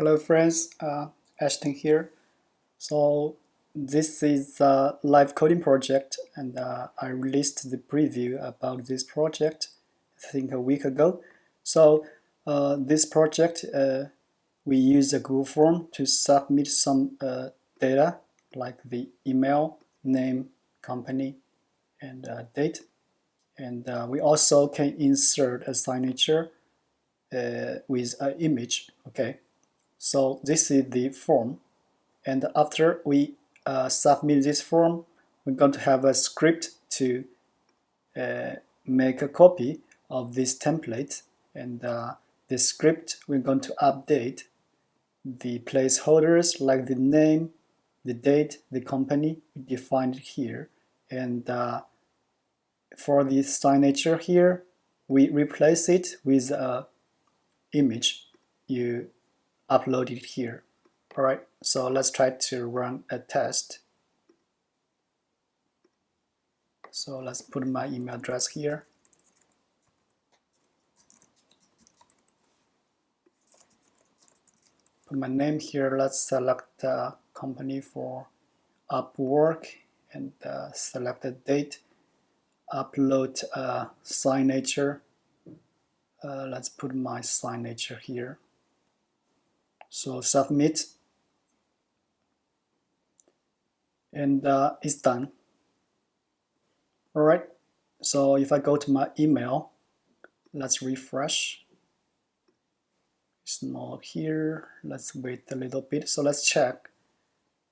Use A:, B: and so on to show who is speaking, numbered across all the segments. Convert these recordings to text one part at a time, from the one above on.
A: Hello friends, Ashton here. So this is a live coding project, and I released the preview about this project I think a week ago. So this project, we use a Google form to submit some data like the email, name, company, and date. And we also can insert a signature with an image. Okay. So this is the form, and after we submit this form, we're going to have a script to make a copy of this template, and this script we're going to update the placeholders like the name, the date, the company defined here, and for the signature here, we replace it with an image you uploaded here. All right, so let's try to run a test. So let's put my email address here. Put my name here. Let's select the company for Upwork and select the date. Upload a signature. Let's put my signature here. So submit. And it's done. All right, so if I go to my email, let's refresh. It's not here. Let's wait a little bit. So let's check.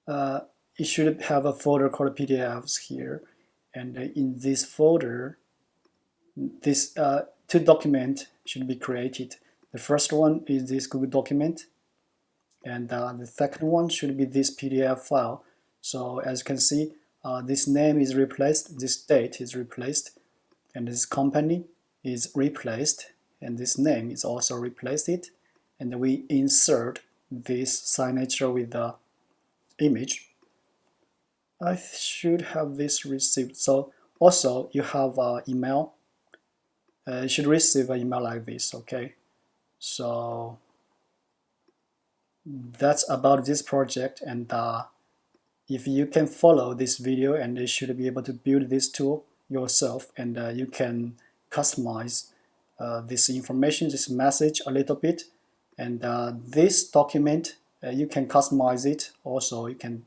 A: It should have a folder called PDFs here, and in this folder, this two documents should be created. The first one is this Google document, and the second one should be this PDF file. So as you can see, this name is replaced, this date is replaced, and this company is replaced, and this name is also replaced. And we insert this signature with the image. I should have this received. So also you have an email. You should receive an email like this. Okay, so that's about this project. And if you can follow this video, and you should be able to build this tool yourself, and you can customize this information, this message a little bit. And this document, you can customize it. Also, you can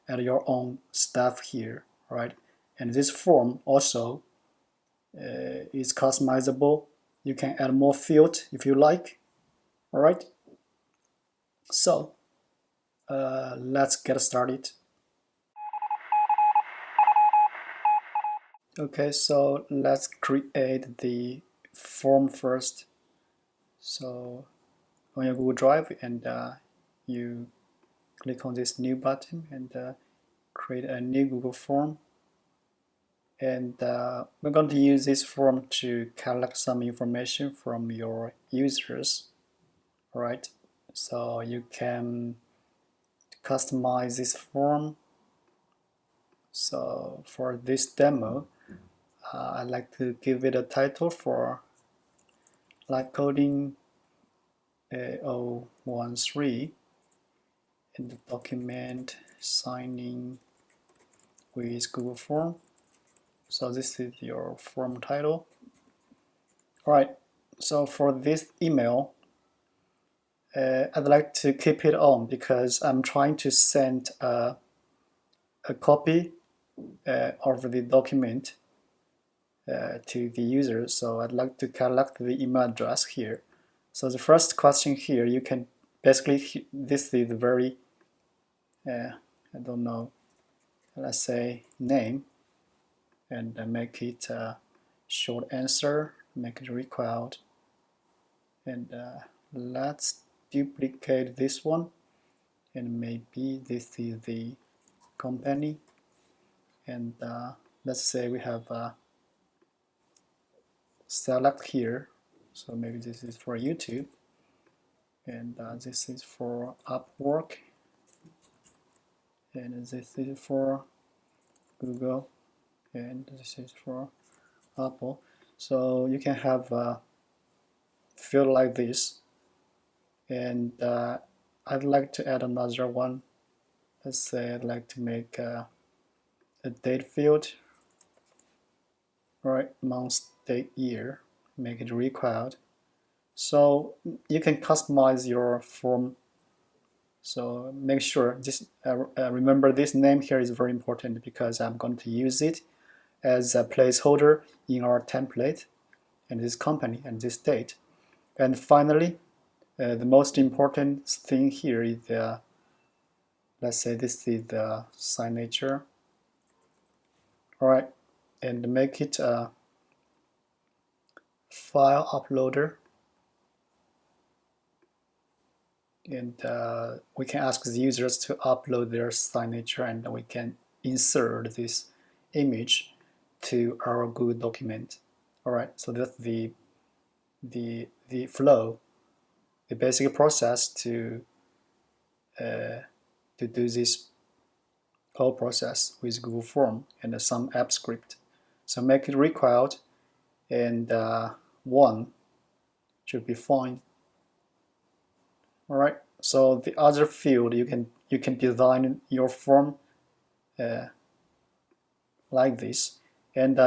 A: add your own stuff here, right? And this form also is customizable. You can add more fields if you like. All right. So let's get started. Okay, so let's create the form first. So on your Google Drive, and you click on this new button and create a new Google form. And we're going to use this form to collect some information from your users. All right, so you can customize this form. So for this demo, I'd like to give it a title for live coding 013, and the document signing with Google Form. So this is your form title. All right, so for this email, I'd like to keep it on because I'm trying to send a copy of the document to the user. So I'd like to collect the email address here. So the first question here, you can basically, this is very, I don't know, let's say name, and make it a short answer, make it required. And let's duplicate this one, and maybe this is the company. And let's say we have select here. So maybe this is for YouTube, and this is for Upwork, and this is for Google, and this is for Apple. So you can have a field like this, and I'd like to add another one. Let's say I'd like to make a date field, right? Month, date, year, make it required. So you can customize your form. So make sure this, remember this name here is very important because I'm going to use it as a placeholder in our template and this company and this date. And finally, the most important thing here is the, let's say this is the signature. All right, and make it a file uploader. And we can ask the users to upload their signature, and we can insert this image to our Google document. All right, so that's the flow, the basic process to do this whole process with Google Form and some app script. So make it required, and one should be fine. All right. So the other field you can design your form like this, and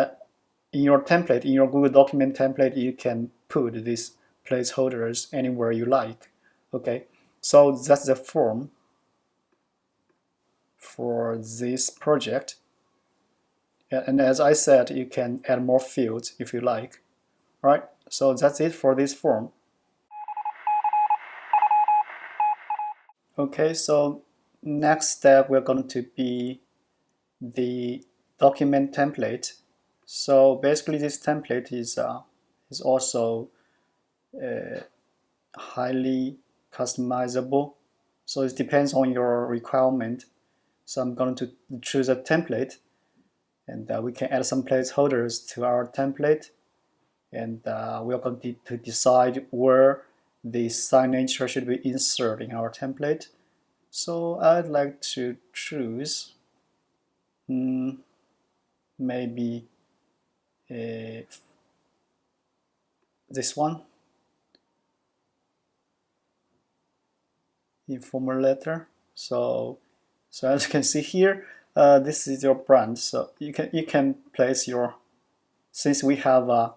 A: in your template, in your Google document template, you can put these placeholders anywhere you like. Okay. So that's the form for this project. And as I said, you can add more fields if you like. All right. So that's it for this form. Okay, so next step we're going to be the document template. So basically this template is also highly customizable. So it depends on your requirement. So I'm going to choose a template, and we can add some placeholders to our template, and we're going to decide where the signature should be inserted in our template. So I'd like to choose maybe this one, informal letter. So as you can see here, this is your brand. So you can place your, since we have a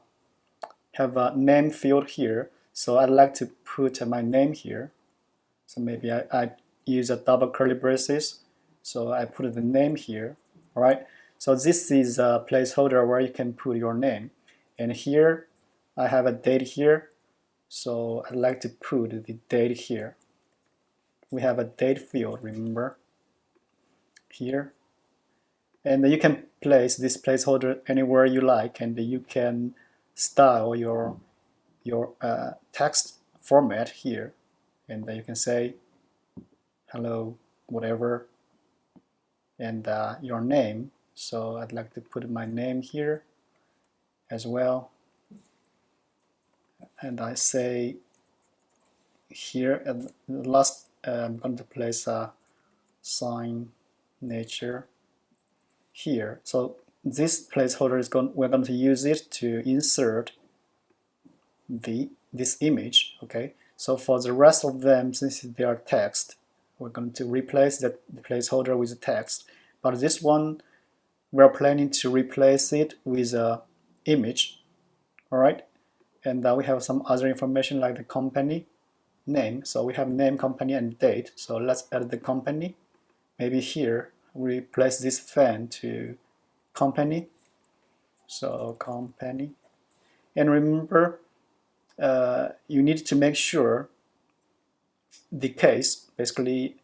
A: name field here. So I'd like to put my name here. So maybe I use a double curly braces. So I put the name here. All right. So this is a placeholder where you can put your name. And here I have a date here. So I'd like to put the date here. We have a date field, remember, here. And you can place this placeholder anywhere you like, and you can style your text format here. And you can say hello, whatever, and your name. So I'd like to put my name here as well. And I say here at the last, I'm going to place a signature here. So this placeholder is we're going to use it to insert this image. Okay. So for the rest of them, since they are text, we're going to replace the placeholder with text. But this one, we're planning to replace it with a image. All right. And we have some other information like the company name. So we have name, company, and date. So let's add the company. Maybe here we replace this fan to company. So company. And remember, you need to make sure the case basically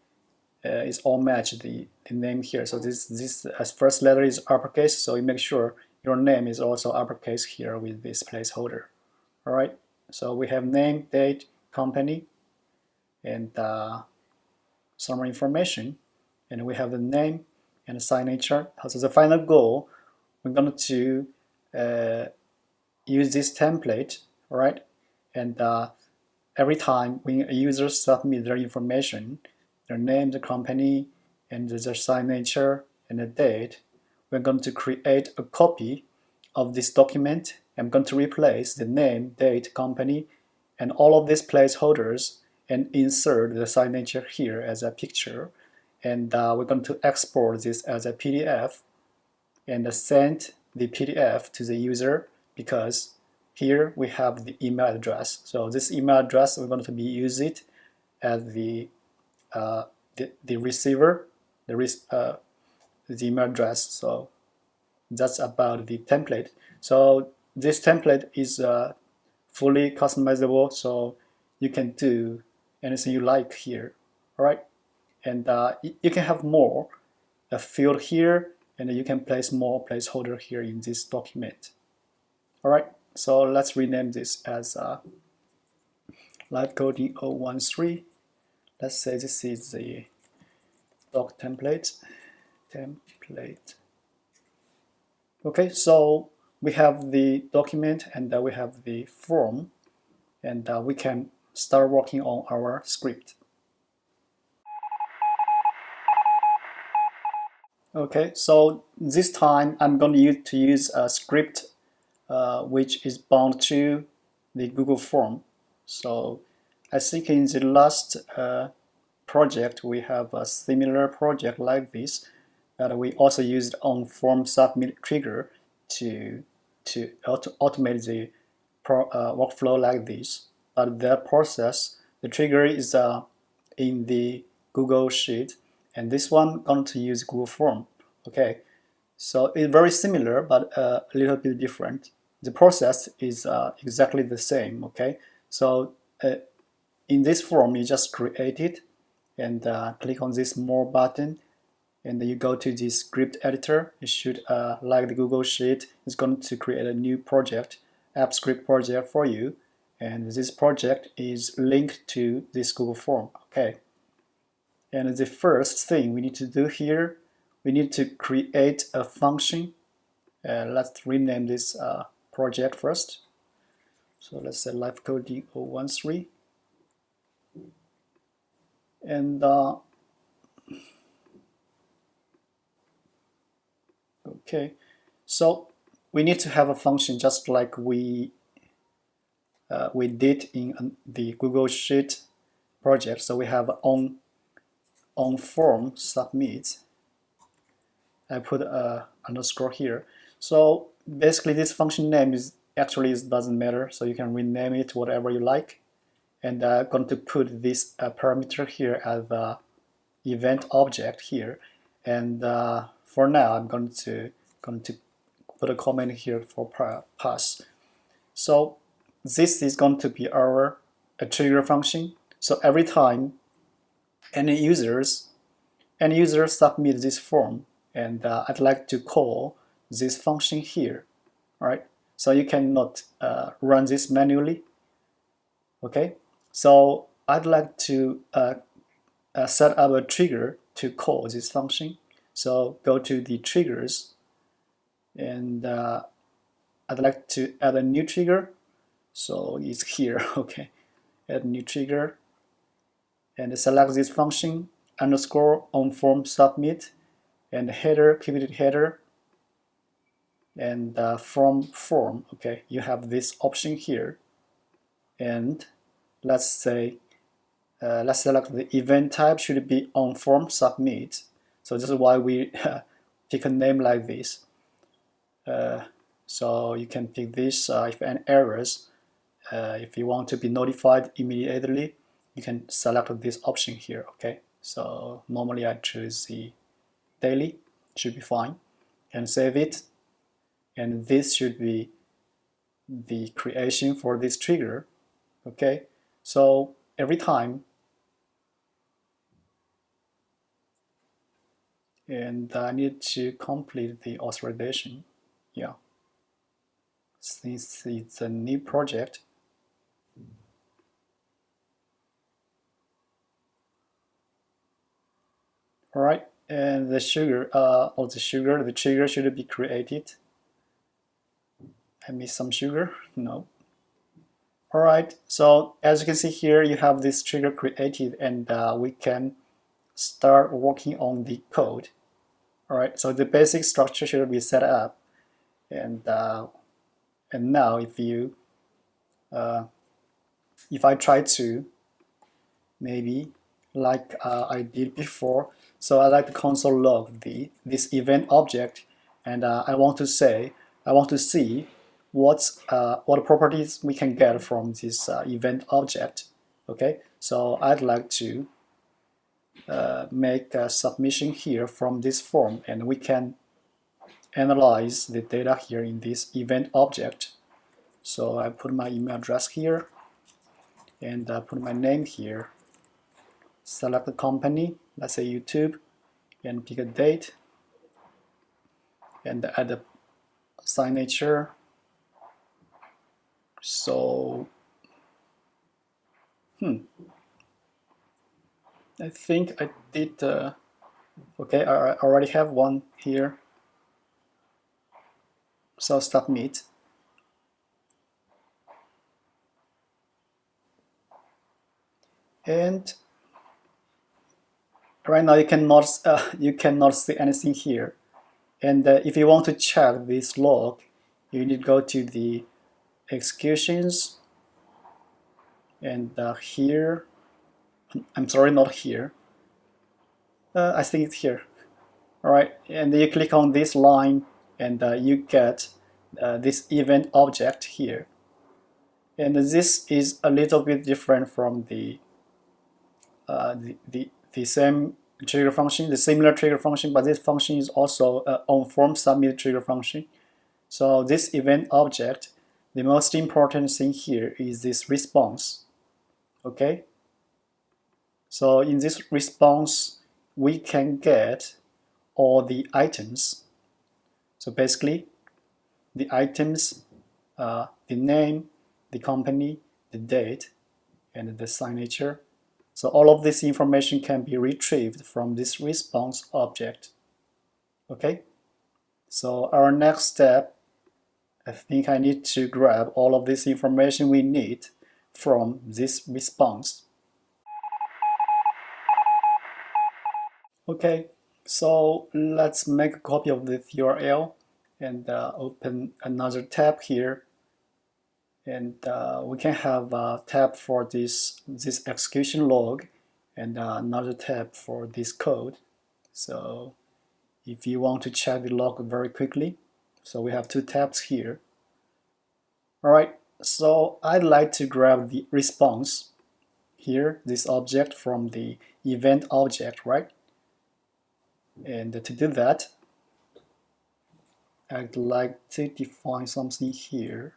A: is all match the name here. So this as first letter is uppercase. So you make sure your name is also uppercase here with this placeholder. All right. So we have name, date, company, and some more information. And we have the name and the signature. So the final goal, we're going to use this template, all right? And every time when a user submits their information, their name, the company, and their signature and the date, we're going to create a copy of this document. I'm going to replace the name, date, company, and all of these placeholders and insert the signature here as a picture, and we're going to export this as a PDF and send the PDF to the user, because here we have the email address. So this email address, we're going to be use it as the receiver, the email address. So that's about the template. So this template is fully customizable, so you can do anything you like here. All right, and you can have more a field here, and you can place more placeholder here in this document. All right, so let's rename this as live coding 013. Let's say this is the doc template. Okay, so we have the document and we have the form, and we can start working on our script. Okay, so this time I'm going to use a script which is bound to the Google form. So I think in the last project we have a similar project like this, that we also used on form submit trigger to automate the workflow like this. But that process, the trigger is in the Google Sheet, and this one going to use Google Form. Okay, so it's very similar, but a little bit different. The process is exactly the same. Okay, so in this form, you just create it and click on this More button, and then you go to the script editor. You should, like the Google Sheet, it's going to create a new project, app script project for you, and this project is linked to this Google form. Okay, and the first thing we need to do here, we need to create a function. Let's rename this project first. So let's say live coding 013, and okay, so we need to have a function just like we did in the Google Sheet project. So we have on form submit. I put a underscore here. So basically this function name is actually doesn't matter, so you can rename it whatever you like. And I'm going to put this parameter here as the event object here. And for now, I'm going to put a comment here for pass. So this is going to be our trigger function. So every time any user submit this form, and I'd like to call this function here. All right, so you cannot run this manually. Okay, so I'd like to set up a trigger to call this function. So go to the triggers, and I'd like to add a new trigger. So it's here. Okay, add new trigger, and select this function underscore on form submit, and header, keep it header, and from form. Okay, you have this option here, and let's say let's select the event type should be on form submit. So this is why we pick a name like this. So you can pick this if any errors. If you want to be notified immediately, you can select this option here. Okay, so normally I choose the daily, should be fine, and save it. And this should be the creation for this trigger. Okay, so every time, and I need to complete the authorization. Yeah, since it's a new project. All right, and the trigger should be created. I missed some sugar. No. All right, so as you can see here, you have this trigger created, and we can start working on the code. All right, so the basic structure should be set up, and now if I try to maybe like I did before. So I like to console log this event object, and I want to see what properties we can get from this event object. Okay, so I'd like to make a submission here from this form, and we can analyze the data here in this event object. So I put my email address here, and put my name here. Select the company, let's say YouTube, and pick a date, and add a signature. So, I think I did. Okay, I already have one here. So submit. And right now you cannot see anything here. And if you want to check this log, you need to go to the executions, and here, I'm sorry, not here. I think it's here. All right, and you click on this line, and you get this event object here. And this is a little bit different from the same trigger function, the similar trigger function, but this function is also on form submit trigger function. So this event object, the most important thing here is this response. Okay, so in this response, we can get all the items. So basically, the items, the name, the company, the date, and the signature. So all of this information can be retrieved from this response object. Okay, so our next step, I think I need to grab all of this information we need from this response. Okay, so let's make a copy of this URL and open another tab here, and we can have a tab for this execution log, and another tab for this code. So if you want to check the log very quickly, so we have two tabs here. All right, so I'd like to grab the response here, this object from the event object, right? And to do that, I'd like to define something here.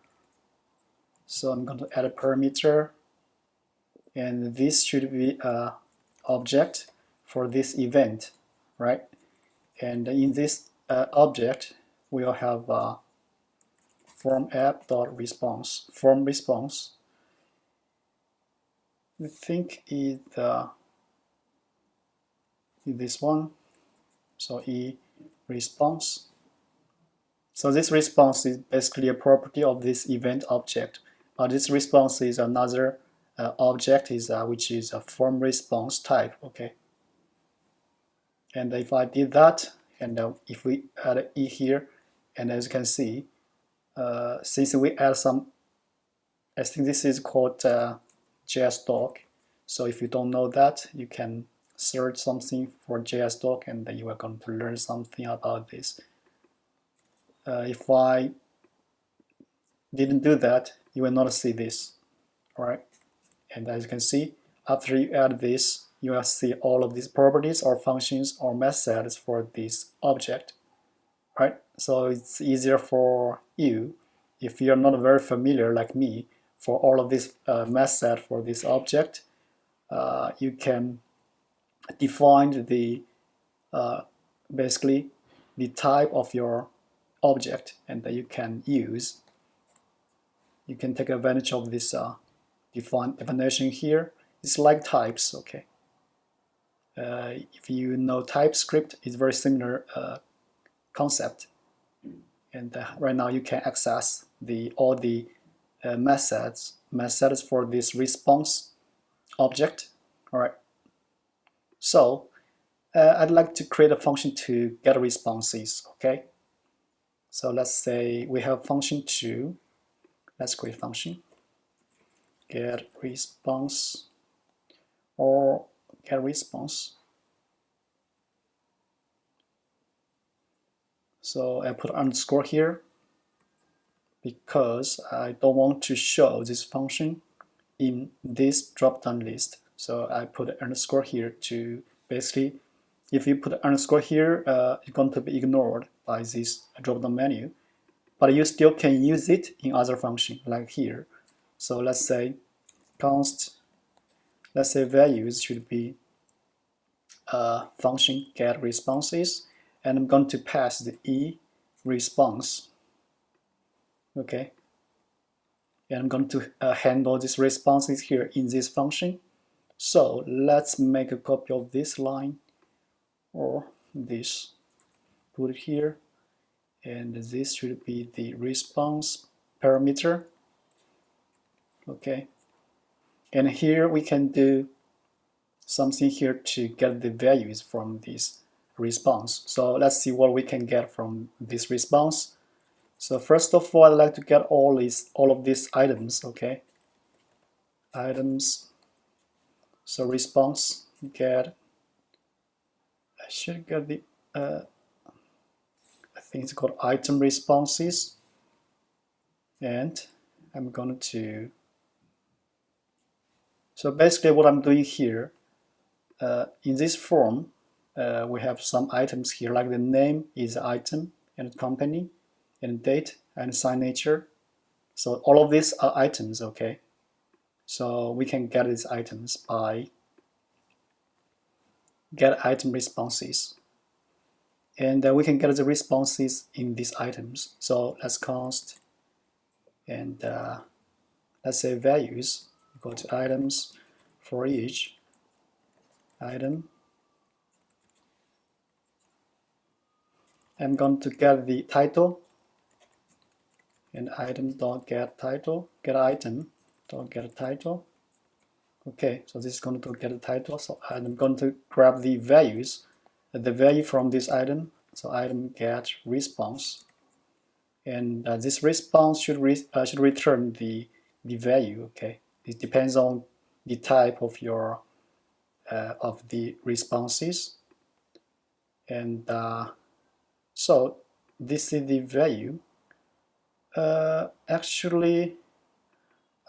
A: So I'm going to add a parameter, and this should be an object for this event, right? And in this object, we'll have form app.response, form response. I think is this one. So response. So this response is basically a property of this event object, but this response is another object which is a form response type. Okay. And if I did that, and if we add e here, and as you can see, since we add some, I think this is called JSDoc. So if you don't know that, you can search something for JSDoc, and then you are going to learn something about this. If I didn't do that, you will not see this. All right. And as you can see, after you add this, you will see all of these properties or functions or methods for this object. Right? So it's easier for you, if you're not very familiar like me, for all of this method for this object, you can define the basically the type of your object, and that you can use. You can take advantage of this definition here. It's like types. Okay. If you know TypeScript, it's very similar concept. And right now you can access all the methods for this response object. All right. So I'd like to create a function to get responses. Okay. So let's say we have function 2. Let's create function get response. or get response. So I put underscore here because I don't want to show this function in this drop-down list. So I put underscore here to basically, if you put underscore here, it's going to be ignored by this drop-down menu, but you still can use it in other function like here. So let's say const, let's say values should be function get responses, and I'm going to pass the e response. Okay, and I'm going to handle these responses here in this function. So let's make a copy of this line or this, put it here, and this should be the response parameter. Okay, and here we can do something here to get the values from this response. So let's see what we can get from this response. So first of all, I'd like to get all of these items. Okay, items. So response get. I should get the. I think it's called item responses, and I'm going to. So basically, what I'm doing here, in this form, we have some items here, like the name is item and company, and date and signature. So all of these are items. Okay. So we can get these items by get item responses. And we can get the responses in these items. So let's const and let's say values, go to items for each item. I'm going to get the title and item.get title, get item.get title. Okay, so this is going to get a title. So I'm going to grab the values, the value from this item. So item get response, and this response should return the value. Okay, it depends on the type of your of the responses, and so this is the value. Actually,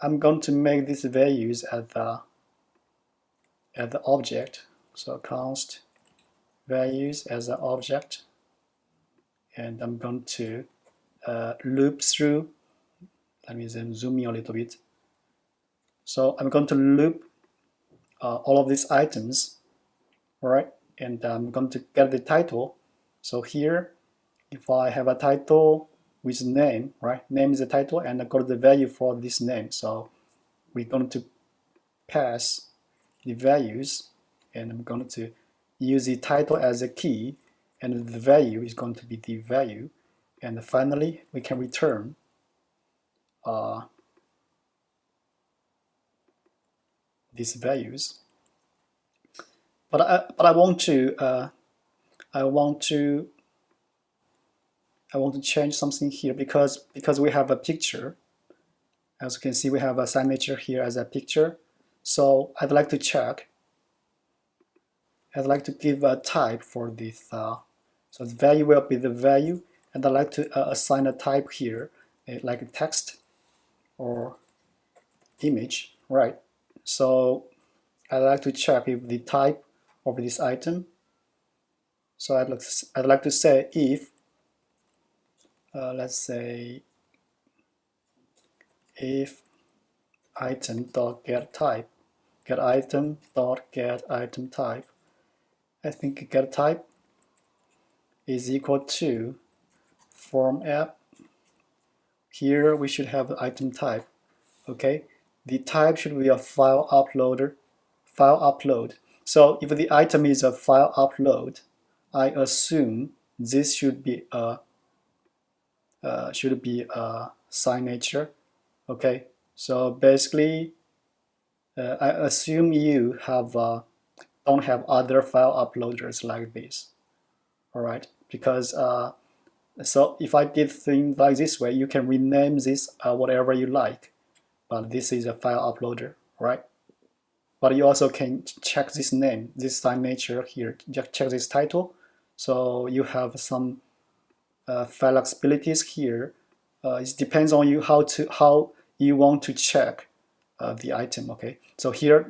A: I'm going to make these values at the object. So const values as an object, and I'm going to loop through. Let me zoom in a little bit. So I'm going to loop all of these items, all right, and I'm going to get the title. So here, if I have a title with name, right, name is the title, and I got the value for this name. So we're going to pass the values, and I'm going to use the title as a key, and the value is going to be the value, and finally we can return these values. But I want to change something here because we have a picture. As you can see, we have a signature here as a picture. So I'd like to check. I'd like to give a type for this. So the value will be the value, and I'd like to assign a type here, like a text or image, right? So I'd like to check if the type of this item. So I'd like to say if, let's say, if item.get type, get item.get item type. I think get type is equal to form app. Here we should have the item type. Okay, the type should be a file upload. So if the item is a file upload, I assume this should be a signature. Okay, so basically, I assume you have don't have other file uploaders like this. All right, because so if I did things like this way, you can rename this whatever you like, but this is a file uploader, right? but you also can check this name, this signature here. Just check this title. So you have some flexibilities here. It depends on you how you want to check the item. Okay, so here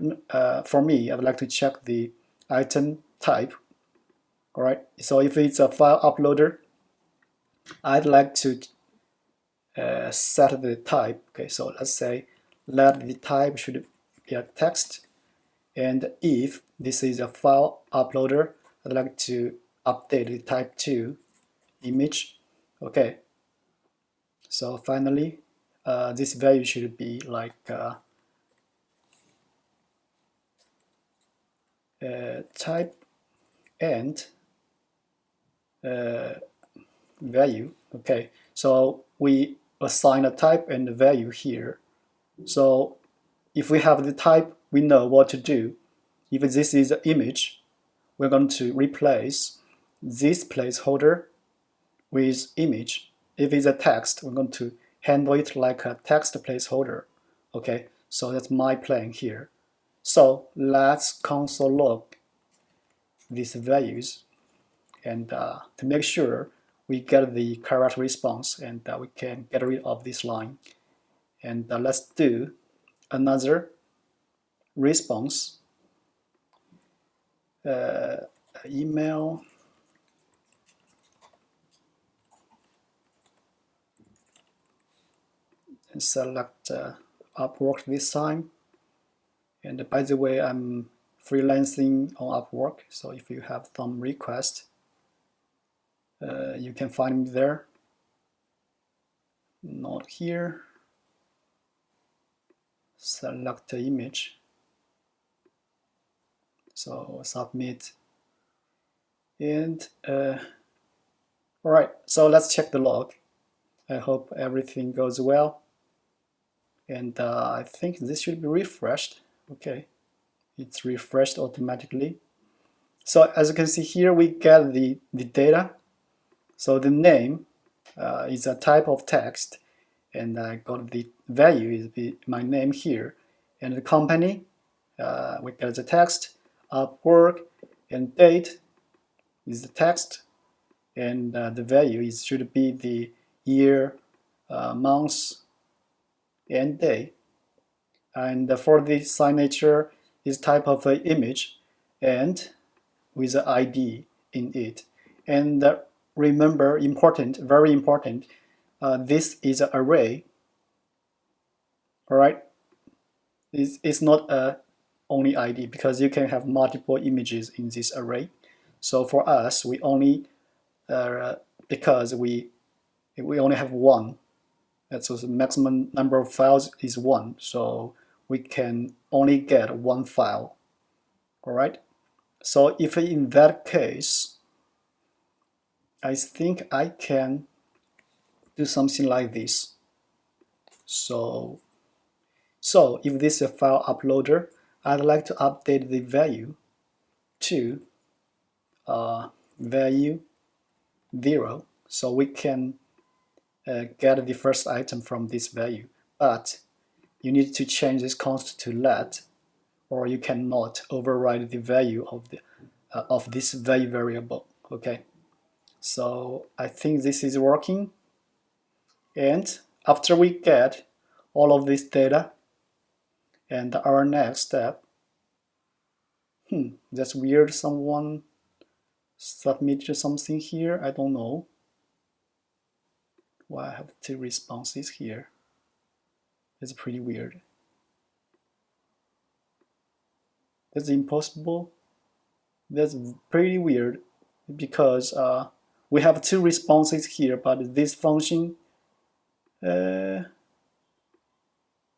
A: for me, I would like to check the item type. All right, so if it's a file uploader, I'd like to set the type. Okay, so let's say let the type should be a text, and if this is a file uploader, I'd like to update the type to image. Okay, so finally this value should be like type and value. Okay, so we assign a type and a value here. So if we have the type, we know what to do. If this is an image, we're going to replace this placeholder with image. If it's a text, we're going to handle it like a text placeholder. Okay, so that's my plan here. So let's console log these values and to make sure we get the correct response and we can get rid of this line. And let's do another response. Email and select Upwork this time. And by the way, I'm freelancing on Upwork, so if you have some request, you can find me there. Not here. Select the image. So submit. And all right, so let's check the log. I hope everything goes well. And I think this should be refreshed. Okay, it's refreshed automatically. So as you can see here, we get the data. So the name is a type of text, and I got the value is my name here. And the company, we get the text, Upwork, and date is the text, and the value should be the year, month, and day. And for the signature is type of an image and with the ID in it. And remember, important, very important, this is an array. All right, it's not a only ID because you can have multiple images in this array. So for us, we only because we only have one. So the maximum number of files is one. So we can only get one file. All right. So if in that case, I think I can do something like this. So if this is a file uploader, I'd like to update the value to value 0. So we can get the first item from this value. But you need to change this const to let, or you cannot override the value of this value variable. Okay. So I think this is working. And after we get all of this data, and our next step, that's weird, someone submitted something here, I don't know. Why I have two responses here? It's pretty weird. That's impossible. That's pretty weird because we have two responses here, but this function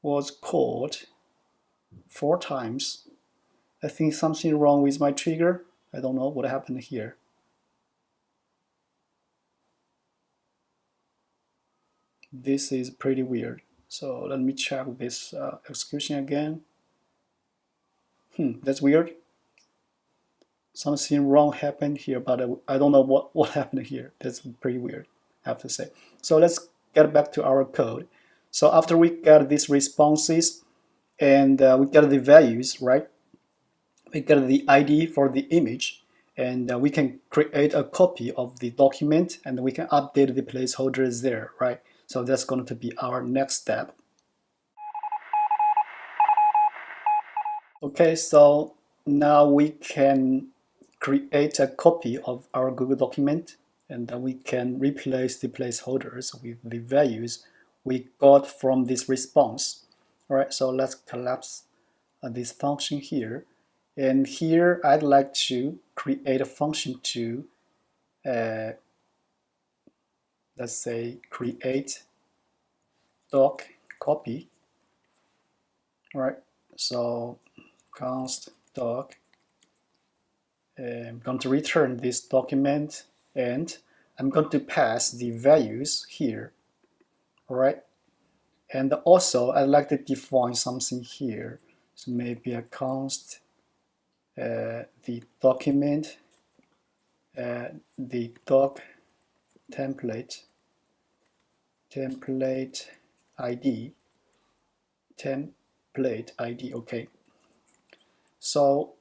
A: was called 4 times. I think something wrong with my trigger. I don't know what happened here. This is pretty weird. So let me check this execution again. That's weird. Something wrong happened here, but I don't know what happened here. That's pretty weird, I have to say. So let's get back to our code. So after we get these responses and we get the values, right? we get the ID for the image, and we can create a copy of the document, and we can update the placeholders there, right? So that's going to be our next step. Okay, so now we can create a copy of our Google document, and then we can replace the placeholders with the values we got from this response. All right, so let's collapse this function here. And here I'd like to create a function to, let's say, create doc copy. All right, so const doc. I'm going to return this document, and I'm going to pass the values here. All right, and also I'd like to define something here. So maybe a const the document, the doc template ID, okay. So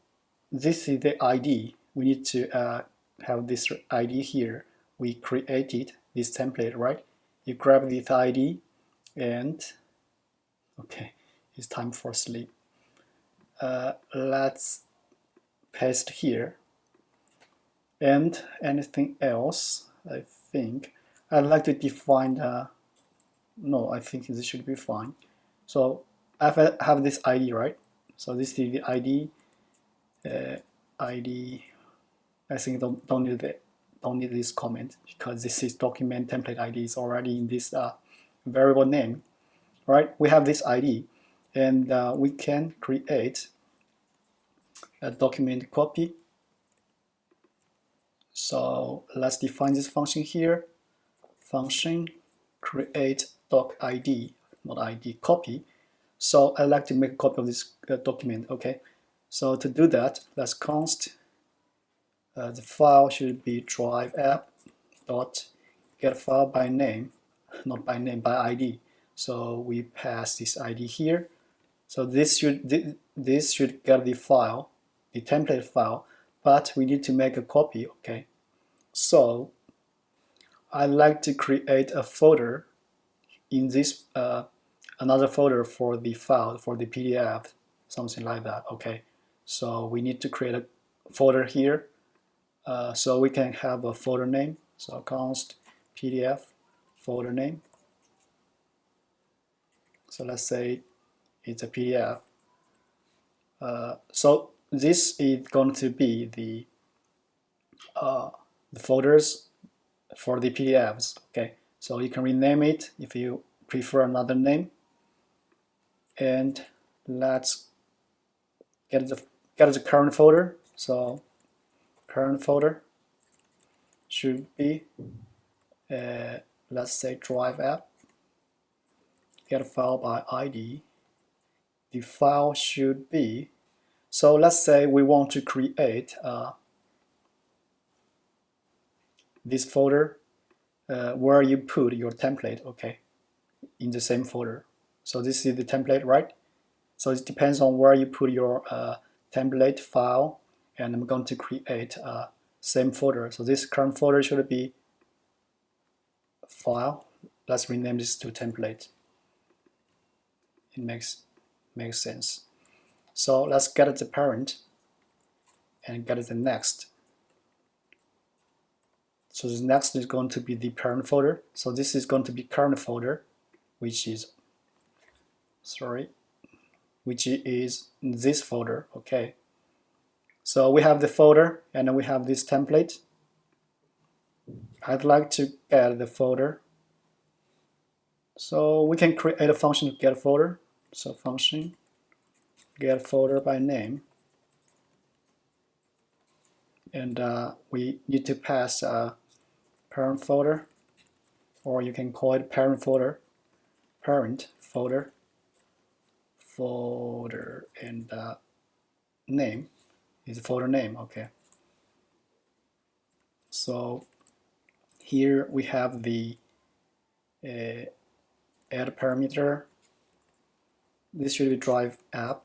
A: this is the ID. We need to have this ID here. We created this template, right? You grab this ID, and okay, it's time for sleep. Let's paste here. And anything else, I think I'd like to define no, I think this should be fine. So I have this ID, right? So this is the ID. ID. I think don't need this comment, because this is document template ID is already in this variable name, right? We have this ID, and we can create a document copy. So let's define this function here. Function create doc ID, not ID, copy. So I'd like to make a copy of this document, okay? So to do that, let's const the file should be drive app dot get file by name, not by name, by ID. So we pass this ID here. So this should get the file, the template file, but we need to make a copy, okay? So I'd like to create a folder in this another folder for the file, for the PDF, something like that, okay? So we need to create a folder here. So we can have a folder name. So const PDF folder name. So let's say it's a PDF. So this is going to be the folders for the PDFs. Okay, so you can rename it if you prefer another name. And let's get the current folder. So current folder should be let's say drive app, get a file by ID. The file should be, so let's say we want to create this folder where you put your template, okay, in the same folder. So this is the template, right? So it depends on where you put your template file, and I'm going to create same folder. So this current folder should be file. Let's rename this to template. It makes sense. So let's get the parent and get the next. So the next is going to be the parent folder. So this is going to be current folder, which is this folder, okay. So we have the folder, and then we have this template. I'd like to get the folder. So we can create a function to get folder. So function get folder by name. And we need to pass a parent folder, or you can call it parent folder, parent folder, and name is folder name, okay. So here we have the add parameter. This should be drive app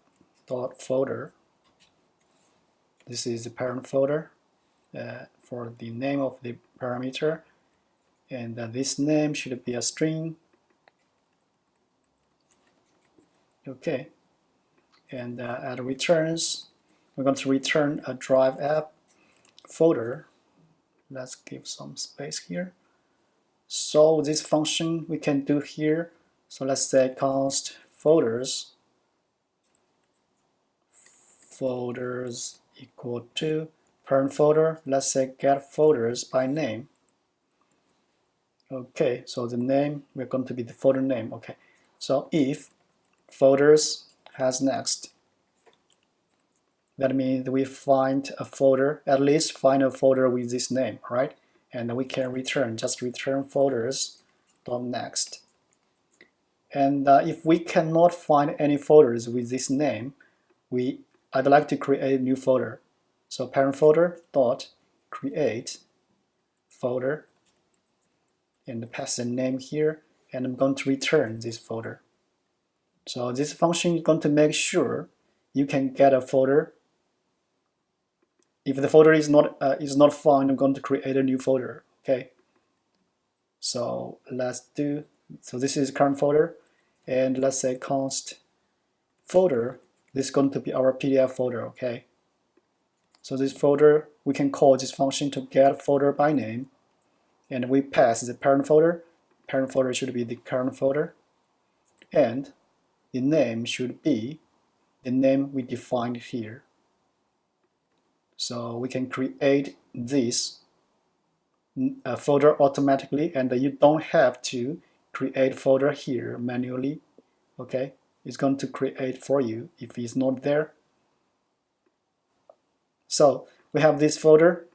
A: dot folder This is the parent folder for the name of the parameter, and this name should be a string. Okay, and at returns, we're going to return a drive app folder. Let's give some space here. So this function we can do here. So let's say const folders equal to parent folder. Let's say get folders by name. Okay, so the name, we're going to be the folder name. Okay, so if folders has next, that means we find a folder, at least find a folder with this name, right? And we can return, just return folders dot next. And if we cannot find any folders with this name, I'd like to create a new folder. So parent folder dot create folder, and pass the name here, and I'm going to return this folder. So this function is going to make sure you can get a folder. If the folder is not found, I'm going to create a new folder. Okay. So this is current folder, and let's say const folder. This is going to be our PDF folder. Okay. So this folder, we can call this function to get folder by name, and we pass the parent folder. Parent folder should be the current folder, and the name should be the name we defined here. So we can create this folder automatically, and you don't have to create folder here manually. Okay, it's going to create for you if it's not there. So we have this folder,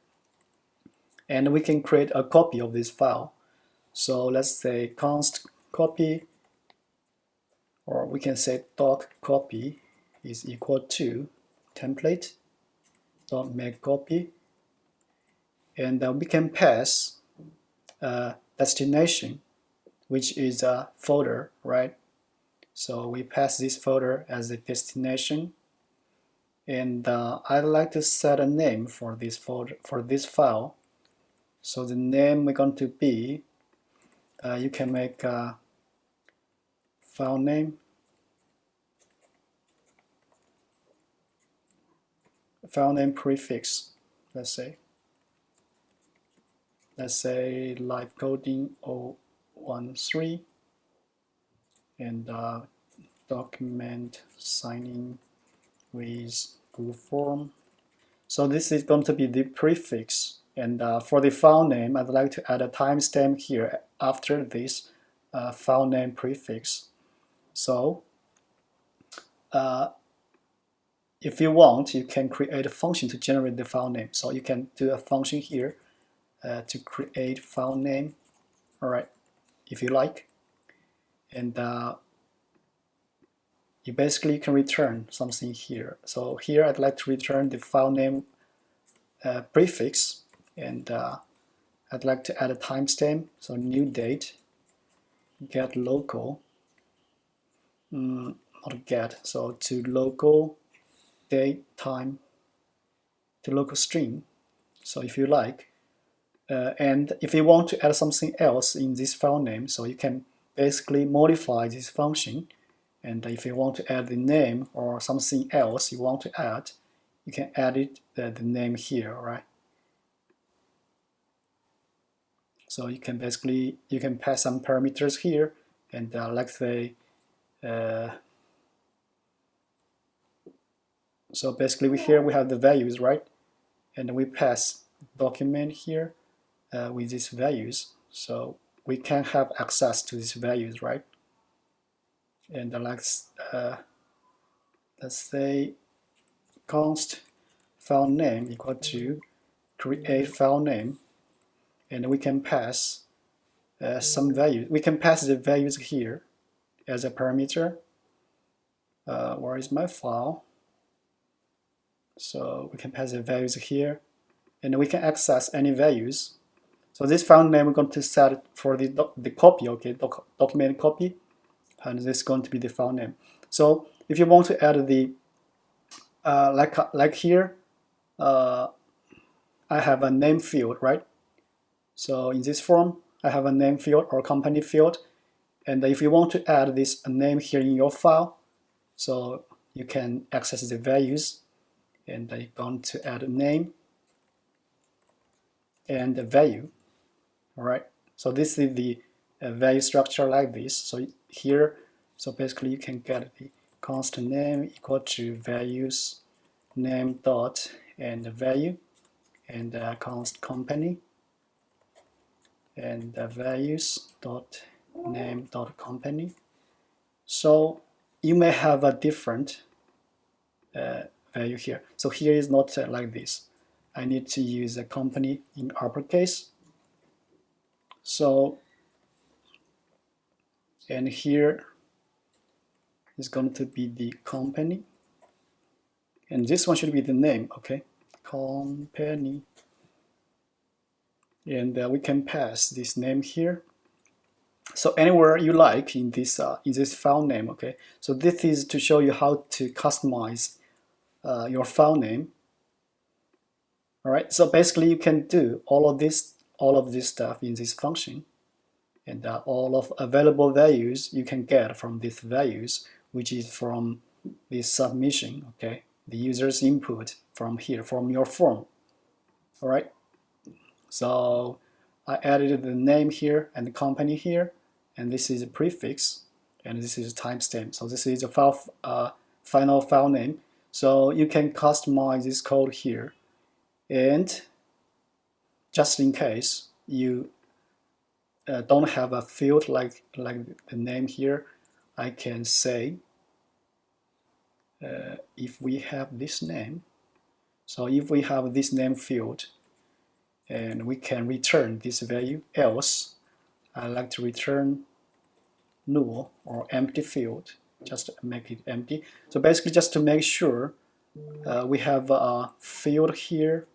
A: and we can create a copy of this file. So let's say const copy, or we can say doc copy is equal to template dot make copy, and we can pass destination, which is a folder, right? So we pass this folder as a destination, and I'd like to set a name for this folder, for this file. So the name we're going to be, you can make a file name, prefix, let's say live coding 013, and document signing with Google form. So this is going to be the prefix, and for the file name, I'd like to add a timestamp here after this file name prefix. So if you want, you can create a function to generate the file name. So you can do a function here to create file name, all right, if you like, and you basically can return something here. So here I'd like to return the file name prefix, and I'd like to add a timestamp, so new date, get local, not get, so to local date time, to local string, so if you like. And if you want to add something else in this file name, so you can basically modify this function, and if you want to add the name or something else you want to add, you can add it, the name here, right? So you can basically, you can pass some parameters here, and let's say, so basically here we have the values, right? And we pass document here with these values, so we can have access to these values, right? And let's say const file name equal to create file name, and we can pass some values. We can pass the values here as a parameter. Where is my file? So we can pass the values here, and we can access any values. So this file name we're going to set for the copy, okay, document copy, and this is going to be the file name. So if you want to add the like here, I have a name field, right? So in this form, I have a name field or company field. And if you want to add this name here in your file, so you can access the values, and you're going to add a name and a value. All right. So this is the value structure like this. So here, so basically you can get the constant name equal to values name dot and the value and const company and the values dot name dot company. So you may have a different value here. So here is not like this. I need to use a company in uppercase. So, and here is going to be the company. And this one should be the name, okay? Company. And we can pass this name here. So anywhere you like in this file name, okay? So this is to show you how to customize your file name. All right. So basically, you can do all of this stuff in this function, and all of available values you can get from these values, which is from this submission. Okay, the user's input from here, from your form. All right. So I added the name here and the company here, and this is a prefix, and this is a timestamp. So this is a final file name. So you can customize this code here. And just in case you don't have a field like the name here, I can say if we have this name, so if we have this name field, and we can return this value, else I like to return null or empty field, just make it empty. So basically just to make sure we have a field here.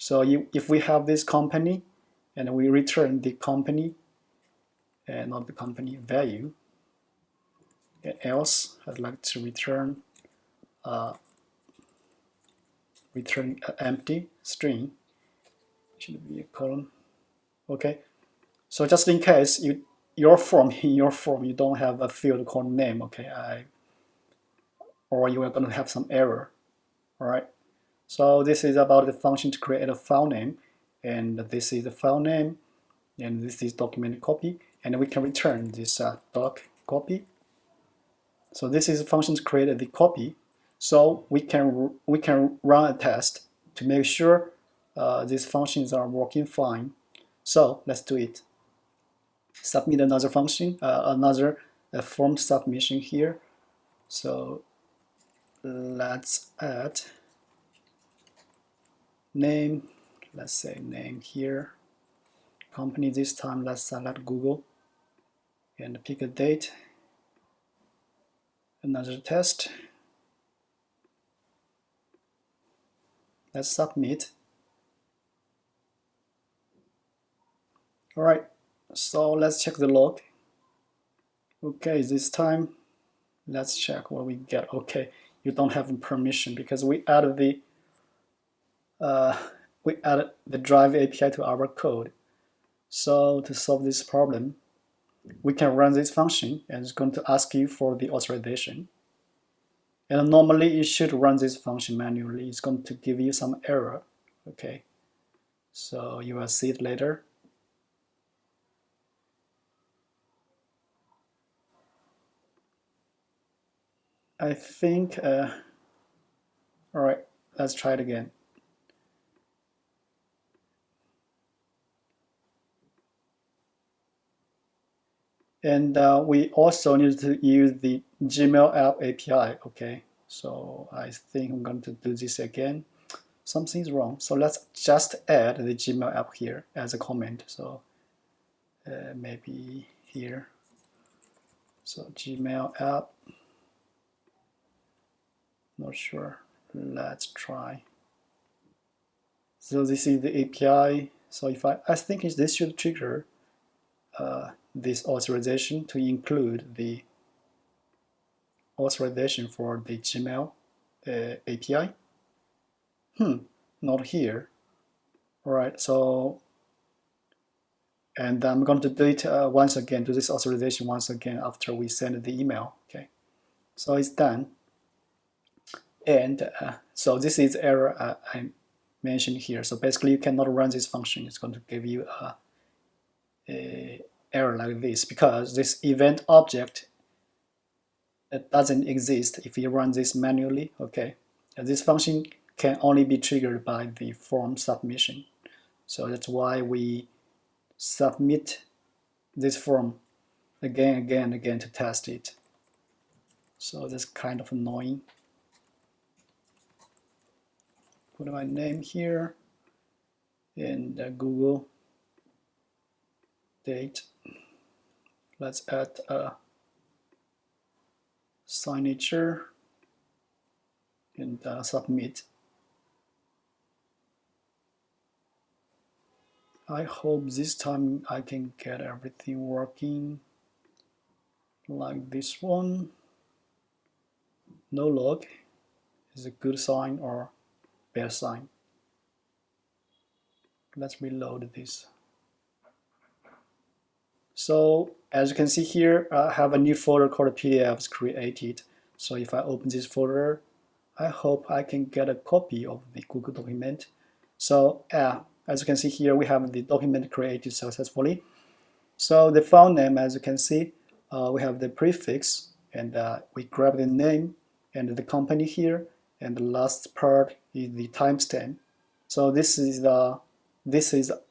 A: So if we have this company and we return the company and not the company value, else I'd like to return empty string, should be a colon. Okay, so just in case in your form you don't have a field called name, okay, or you are going to have some error. All right. So this is about the function to create a file name, and this is the file name, and this is document copy, and we can return this doc copy. So this is a function to create the copy. So we can run a test to make sure these functions are working fine. So let's do it. Submit another function, another form submission here. So let's add name, let's say name here, company this time, let's select Google and pick a date, another test, let's submit. All right, so let's check the log. Okay, this time let's check what we get. Okay, you don't have permission because we added the Drive API to our code. So to solve this problem, we can run this function, and it's going to ask you for the authorization. And normally you should run this function manually. It's going to give you some error. Okay, so you will see it later. I think, all right, let's try it again. And we also need to use the Gmail app API, okay? So I think I'm going to do this again. Something's wrong. So let's just add the Gmail app here as a comment. So maybe here. So Gmail app, not sure. Let's try. So this is the API. So if I think this should trigger this authorization to include the authorization for the Gmail. API. Not here. All right, so, and I'm going to do it once again, do this authorization once again after we send the email. Okay, so it's done. And so this is error I mentioned here. So basically, you cannot run this function. It's going to give you a error like this because this event object doesn't exist if you run this manually. Okay, and this function can only be triggered by the form submission. So that's why we submit this form again to test it. So that's kind of annoying. Put my name here and Google date. Let's add a signature and submit. I hope this time I can get everything working like this one. No log is a good sign or bad sign. Let's reload this. So as you can see here, I have a new folder called PDFs created. So if I open this folder, I hope I can get a copy of the Google document. So as you can see here, we have the document created successfully. So the file name, as you can see, we have the prefix, and we grab the name and the company here, and the last part is the timestamp. So this is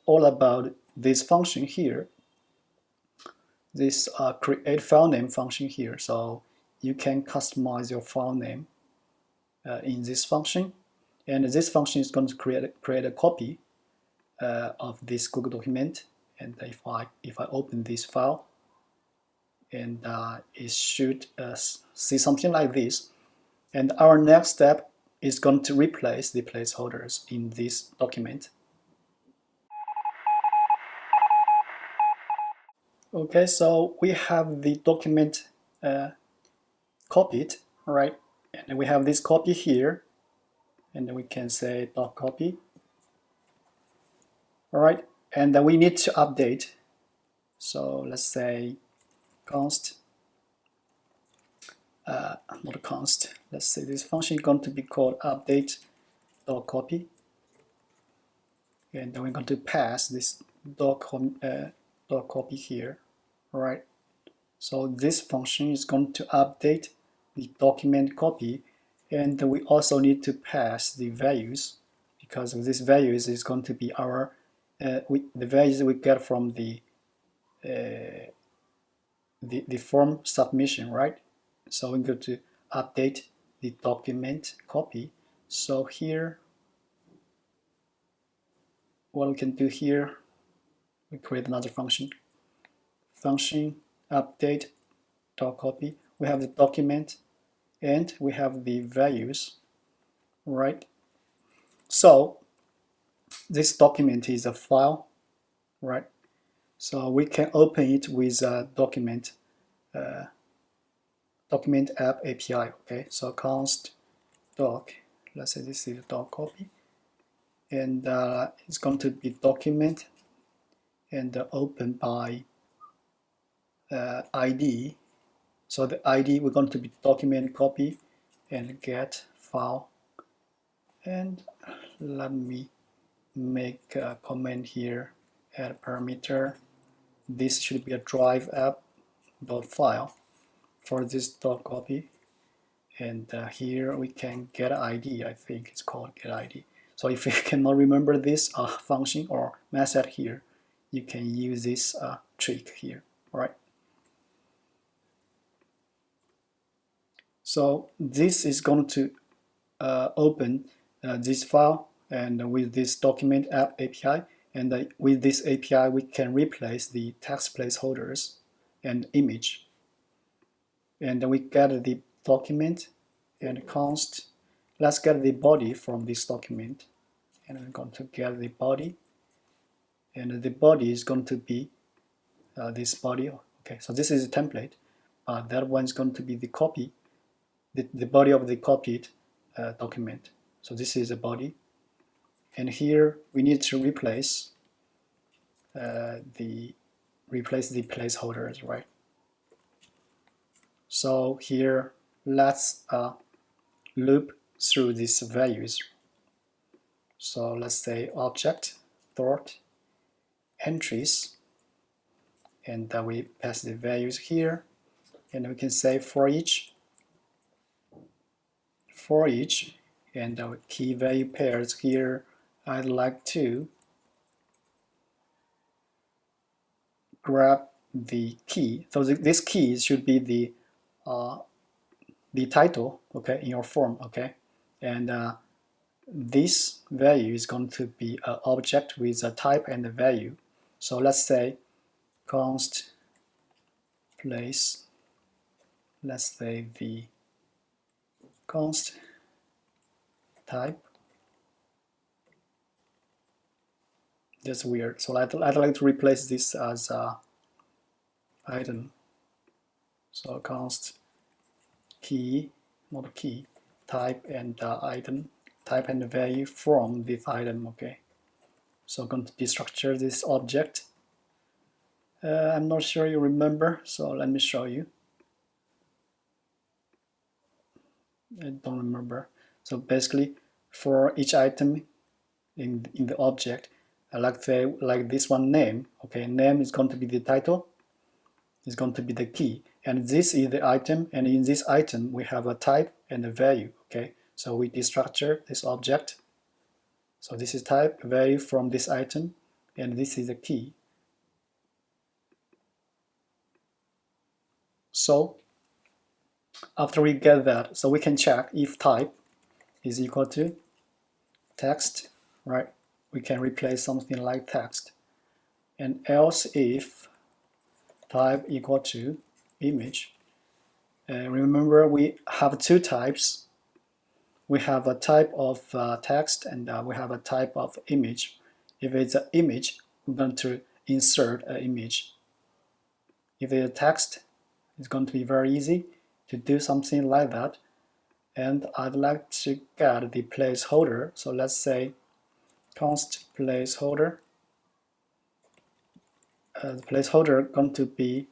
A: all about this function here, this create file name function here. So you can customize your file name in this function, and this function is going to create a copy of this Google document. And if I open this file, and it should see something like this. And our next step is going to replace the placeholders in this document. Okay, so we have the document copied, right? And we have this copy here, and then we can say .copy. All right, and then we need to update. So let's say const, not const. Let's say this function is going to be called update.copy, and then we're going to pass this .copy here. All right. So this function is going to update the document copy, and we also need to pass the values, because of this values is going to be our the values we get from the form submission, right? So we're going to update the document copy. So here, what we can do here, we create another function update .copy. We have the document and we have the values, right? So this document is a file, right? So we can open it with a document app API. Okay, so const doc, let's say this is doc copy, and it's going to be document and open by ID. So the ID, we're going to be document copy and get file. And let me make a comment here, add parameter. This should be a drive app.file for this .copy. And here we can get ID, I think it's called get ID. So if you cannot remember this function or method here, you can use this trick here, right? So this is going to open this file and with this document app API, and with this API we can replace the text placeholders and image, and we get the document and const. Let's get the body from this document, and we're going to get the body, and the body is going to be this body. Okay, so this is a template, that one is going to be the copy, the body of the copied document. So this is the body, and here we need to replace the placeholders, right? So here let's loop through these values. So let's say object dot entries, and we pass the values here, and we can say for each, and our key value pairs here. I'd like to grab the key. So this key should be the title, okay, in your form, okay, and this value is going to be an object with a type and a value. So let's say const place, let's say the const type. That's weird. So I'd like to replace this as item. So const key, not key, type and item, type and value from this item. Okay. So I'm going to destructure this object. I'm not sure you remember, so let me show you. I don't remember. So basically, for each item in the object, I like this one name. Okay, name is going to be the title. Is going to be the key, and this is the item. And in this item, we have a type and a value. Okay, so we destructure this object. So this is type value from this item, and this is the key. So after we get that, so we can check if type is equal to text, right? We can replace something like text, and else if type equal to image. Remember, we have two types. We have a type of text, and we have a type of image. If it's an image, we're going to insert an image. If it's a text, it's going to be very easy to do something like that. And I'd like to get the placeholder. So let's say const placeholder. The placeholder going to be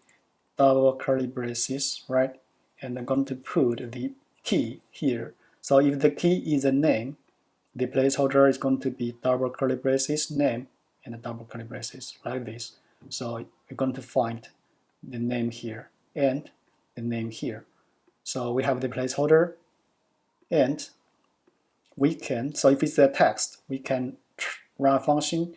A: double curly braces, right? And I'm going to put the key here. So if the key is a name, the placeholder is going to be double curly braces name and a double curly braces like this. So you're going to find the name here and the name here. So we have the placeholder, and we can, so if it's a text, we can run a function,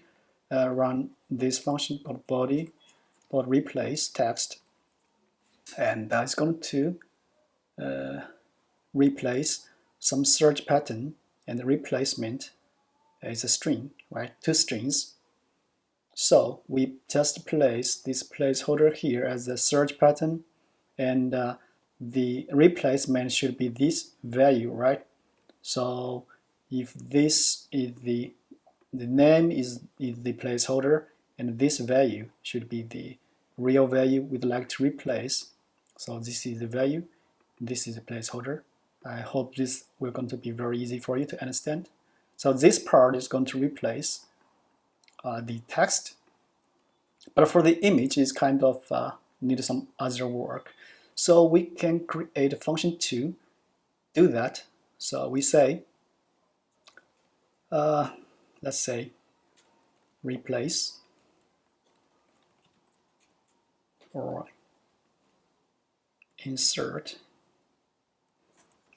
A: run this function called body.replace text, and that's going to replace some search pattern, and the replacement is a string, right? Two strings. So we just place this placeholder here as a search pattern, and the replacement should be this value, right? So if this is the name is the placeholder, and this value should be the real value we'd like to replace. So this is the value, this is the placeholder. I hope this will going to be very easy for you to understand. So this part is going to replace the text, but for the image is kind of need some other work. So we can create a function to do that. So we say, let's say replace or insert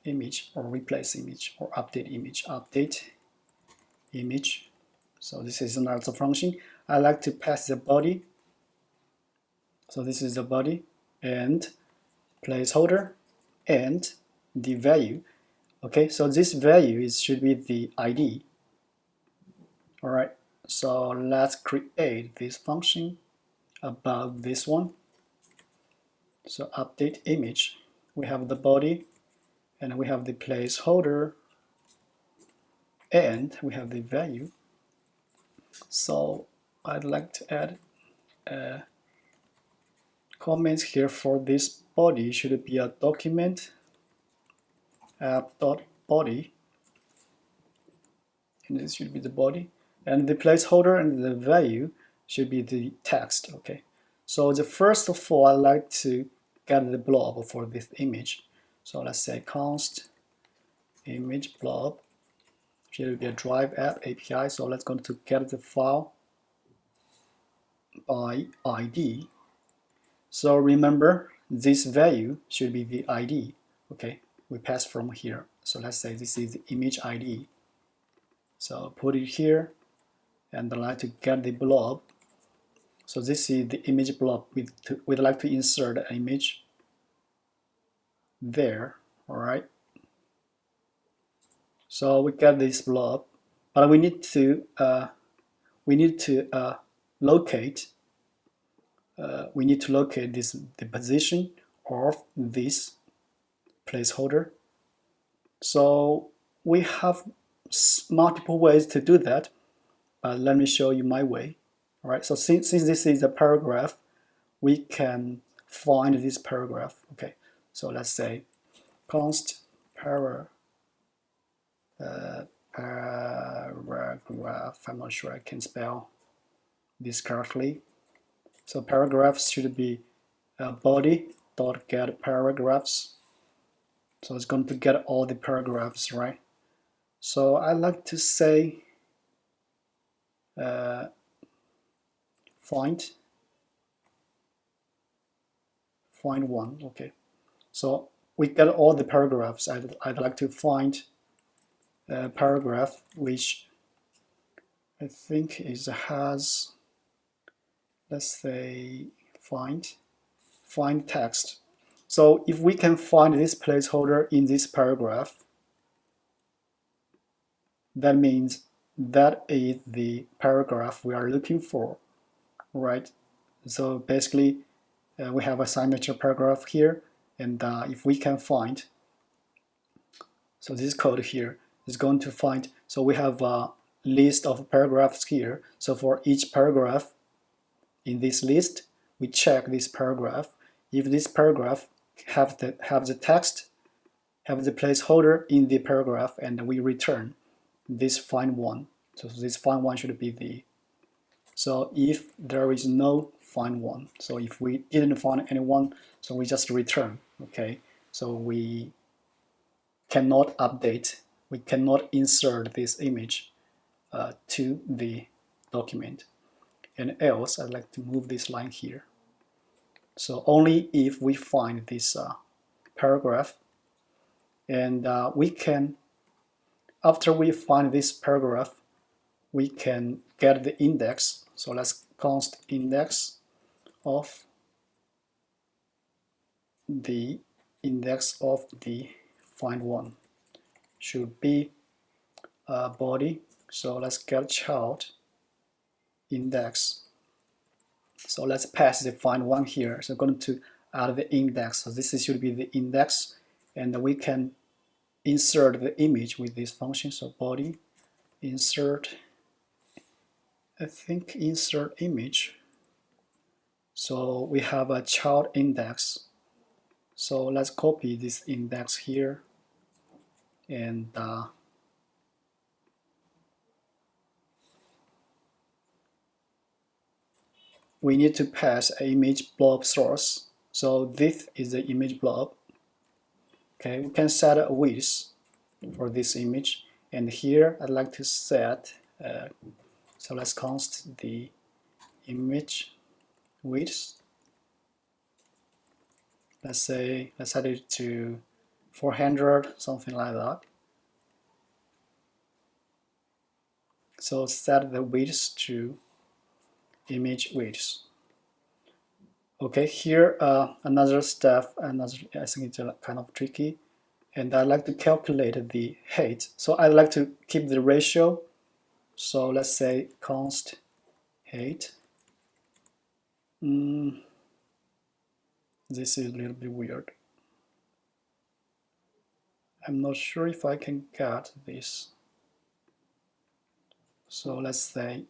A: image, or replace image, or update image. So this is another function. I like to pass the body. So this is the body and placeholder and the value. Okay, so this value should be the ID. All right, so let's create this function above this one. So update image. We have the body, and we have the placeholder, and we have the value. So I'd like to add comments here for this body. Should be a document app dot body, and this should be the body, and the placeholder and the value should be the text. Okay, so the first of all, I like to get the blob for this image. So let's say const image blob should be a drive app API. So let's go to get the file by ID. So remember, this value should be the ID. Okay, we pass from here. So let's say this is the image ID. So put it here, and I'd like to get the blob. So this is the image blob. We'd like to insert an image there. All right. So we get this blob, but we need to locate. We need to locate the position of this placeholder. So we have multiple ways to do that, but let me show you my way. All right. So since this is a paragraph, we can find this paragraph. Okay. So let's say const paragraph. I'm not sure I can spell this correctly. So paragraphs should be body.get paragraphs. So it's going to get all the paragraphs, right? So I like to say find one. Okay. So we get all the paragraphs. I'd like to find a paragraph which I think has, let's say, find text. So if we can find this placeholder in this paragraph, that means that is the paragraph we are looking for, right? So basically, we have a signature paragraph here, and if we can find, so this code here is going to find, so we have a list of paragraphs here. So for each paragraph in this list, we check this paragraph. If this paragraph have the text, have the placeholder in the paragraph, and we return this find one. So this find one should be the, so if there is no find one, so if we didn't find anyone, so we just return. Okay, so we cannot update, we cannot insert this image to the document. And else, I'd like to move this line here. So only if we find this paragraph, and we can, after we find this paragraph, we can get the index. So let's const index of the find one should be body. So let's get child index. So let's pass the find one here. So I'm going to add the index. So this should be the index, and we can insert the image with this function. So body insert, I think insert image. So we have a child index. So let's copy this index here, and we need to pass an image blob source. So this is the image blob. Okay, we can set a width for this image, and here I'd like to set, so let's const the image width. Let's set it to 400, something like that. So set the width to image width. Okay, here another step, I think it's kind of tricky, and I like to calculate the height. So I like to keep the ratio. So let's say const height. This is a little bit weird. I'm not sure if I can get this. So let's say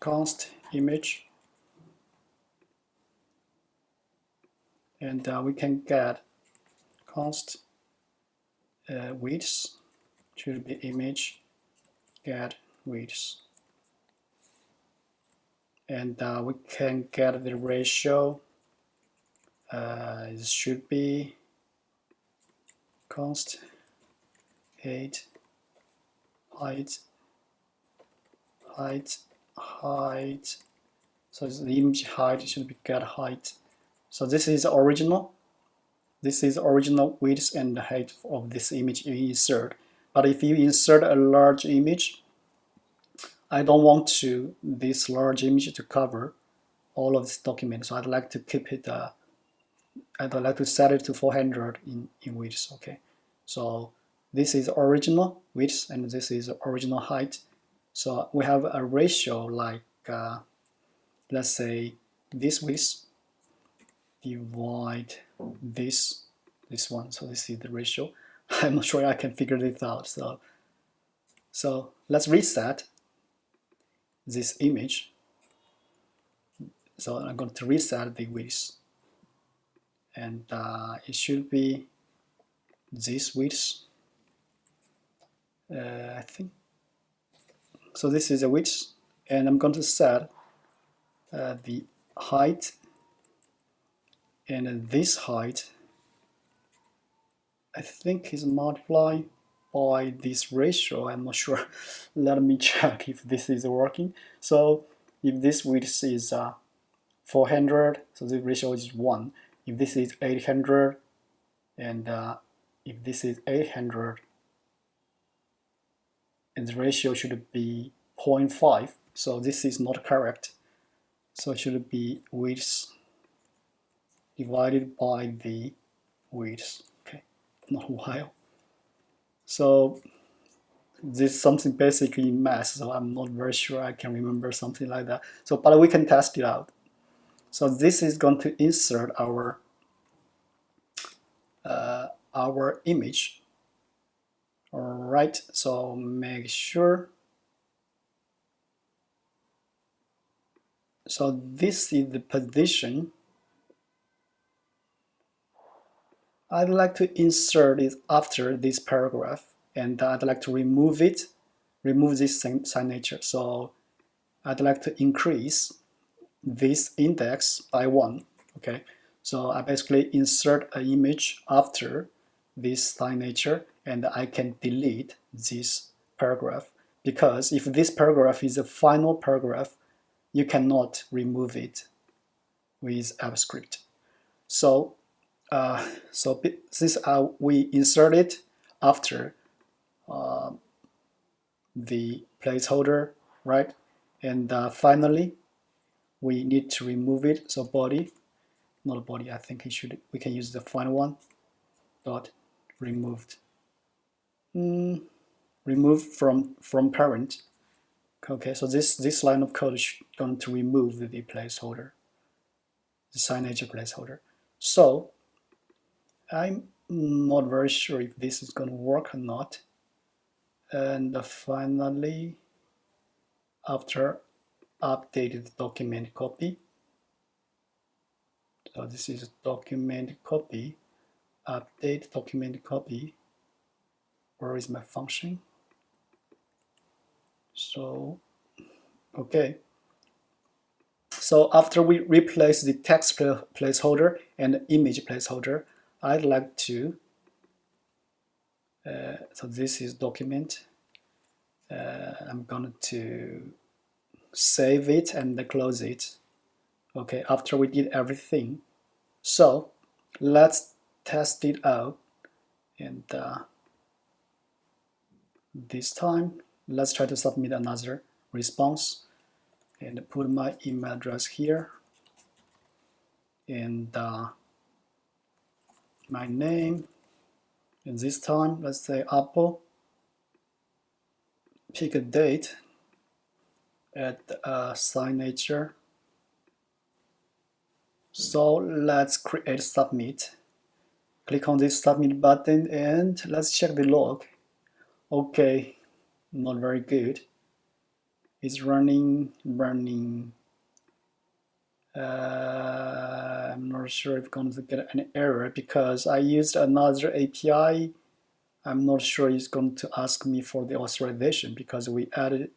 A: const image, and we can get const width. should be image get width, and we can get the ratio. It should be const height, height. So the image height should be get height. So this is original. This is original width and height of this image you insert. But if you insert a large image, I don't want this large image to cover all of this document. So I'd like to keep it. I'd like to set it to 400 in width. Okay. So this is original width and this is original height. So we have a ratio like let's say this width divide this one. So this is the ratio. I'm not sure I can figure this out. So let's reset this image. So I'm going to reset the width, and it should be this width. I think so. This is a width, and I'm going to set the height, and this height I think is multiplied by this ratio. I'm not sure. Let me check if this is working. So if this width is 400, so the ratio is 1. If this is 800, and if this is 800, and the ratio should be 0.5. So this is not correct. So it should be width divided by the width. Okay, not while. So this is something basically math, so I'm not very sure I can remember something like that. So, but we can test it out. So this is going to insert our image. All right. So make sure. So this is the position. I'd like to insert it after this paragraph, and I'd like to remove it, remove this signature. So I'd like to increase this index by 1. Okay, so I basically insert an image after this signature, and I can delete this paragraph, because if this paragraph is a final paragraph, you cannot remove it with AppScript. So since we insert it after the placeholder, right? And finally, we need to remove it. So body, not body. I think we can use the final one. Dot removed. Removed from parent. Okay, so this line of code is going to remove the placeholder, the signage placeholder. So I'm not very sure if this is going to work or not. And finally, after updated document copy, so this is document copy, update document copy. Where is my function? So, okay. So after we replace the text placeholder and image placeholder, I'd like to, so this is document. I'm going to save it and close it. Okay, after we did everything. So let's test it out. And this time, let's try to submit another response and put my email address here. And my name. And this time, let's say Apple. Pick a date, add a signature. So let's create submit. Click on this submit button and let's check the log. Okay, not very good. It's running. I'm not sure if I'm going to get an error because I used another API. I'm not sure it's going to ask me for the authorization because we added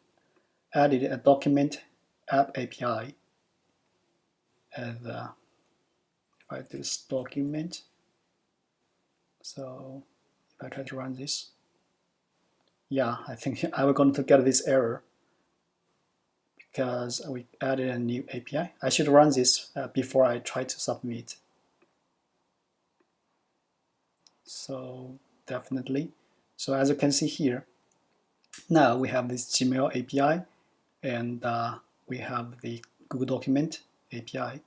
A: a document app API as by this document. So if I try to run this, yeah, I think I was going to get this error because we added a new API. I should run this before I try to submit. So definitely. So as you can see here, now we have this Gmail API and we have the Google Document API.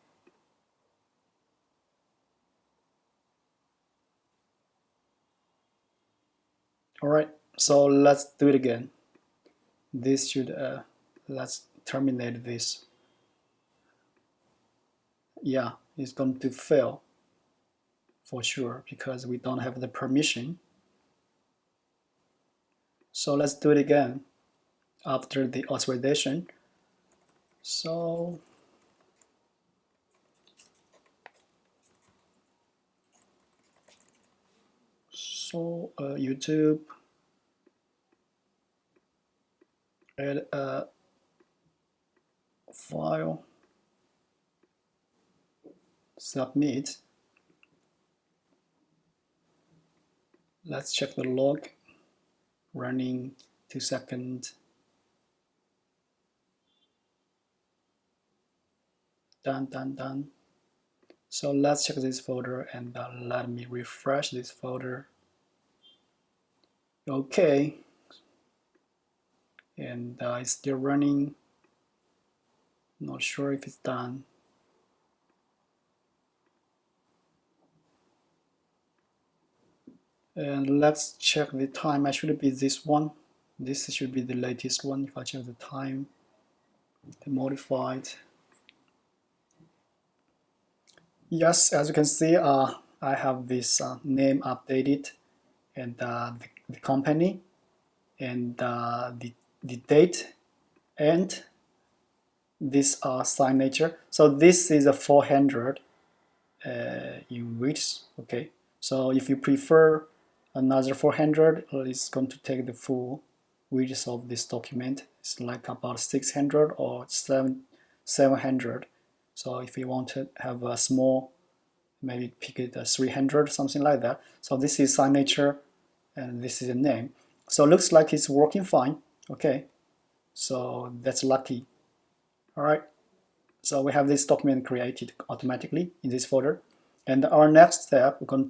A: All right, so let's do it again. This should, let's terminate this. Yeah, it's going to fail for sure because we don't have the permission. So let's do it again after the authorization. So YouTube, add a file, submit. Let's check the log. Running 2 seconds. Done. So let's check this folder and let me refresh this folder. Okay, and it's still running. Not sure if it's done. And let's check the time. I should be this one. This should be the latest one. If I check the time, the modified. Yes, as you can see, I have this name updated and the company and the date and this signature. So this is a 400 in width. Okay, so if you prefer another 400, it's going to take the full width of this document. It's like about 600 or 700. So if you want to have a small, maybe pick it 300, something like that. So this is signature and this is a name. So it looks like it's working fine. Okay, so that's lucky. All right, so we have this document created automatically in this folder. And our next step, we're going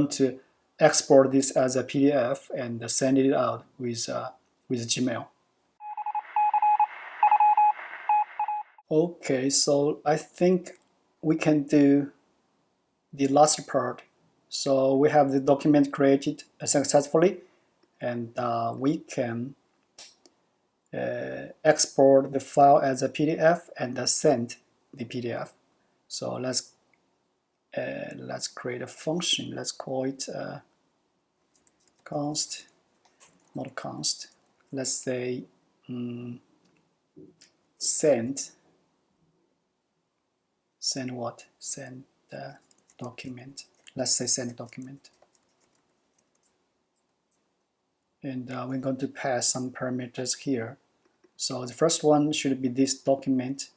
A: to export this as a PDF and send it out with Gmail. Okay, so I think we can do the last part. So we have the document created successfully, and we can export the file as a PDF and send the PDF. So let's create a function. Let's call it const, not const. Let's say send what? Send the document. Let's say send document. And we're going to pass some parameters here. So the first one should be this document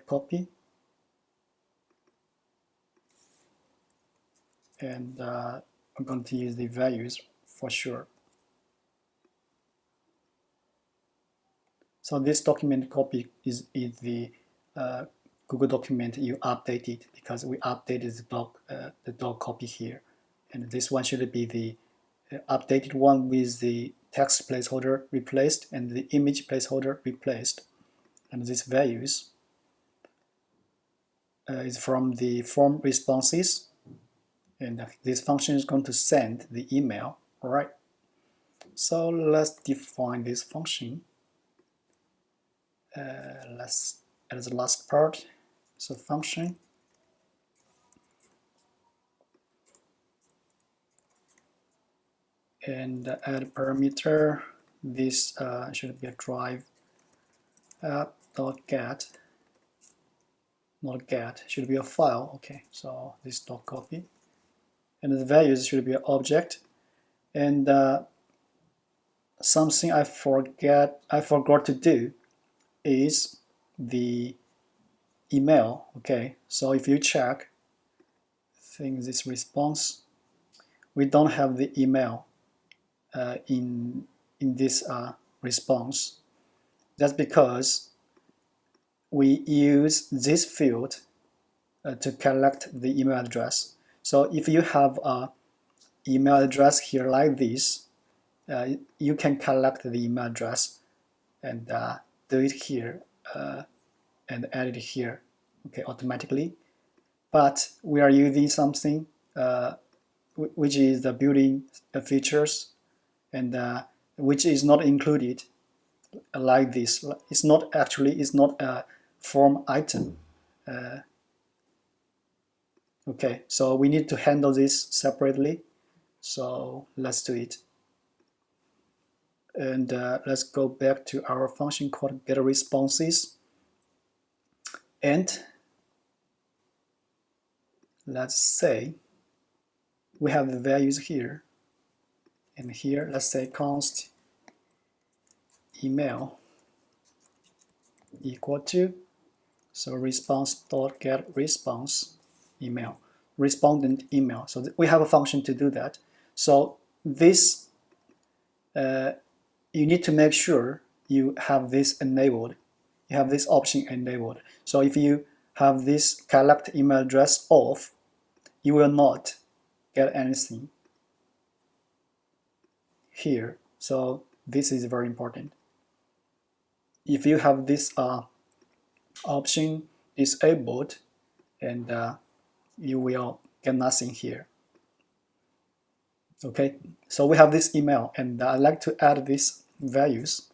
A: copy. And I'm going to use the values for sure. So this document copy is the Google document you updated because we updated the doc copy here. And this one should be the updated one with the text placeholder replaced and the image placeholder replaced. And these values is from the form responses. And this function is going to send the email. All right. So let's define this function. Let's add the last part. So function. And add parameter. This should be a drive app.get. Not get, should be a file. Okay, so this dot copy. and the values should be an object. And something I forgot to do is the email. Okay, so if you check, I think this response, we don't have the email in this response. That's because we use this field to collect the email address. So if you have a email address here like this, you can collect the email address and do it here and add it here, okay, automatically. But we are using something which is the built-in features, and which is not included like this. It's not a form item. Okay, so we need to handle this separately. So let's do it. And let's go back to our function called getResponses. And let's say we have the values here. And here, let's say const email equal to, so response.getResponse email, respondent email. So we have a function to do that. So this, you need to make sure you have this enabled. You have this option enabled. So if you have this collect email address off, you will not get anything here. So this is very important. If you have this option disabled, and you will get nothing here. Okay, so we have this email, and I like to add these values.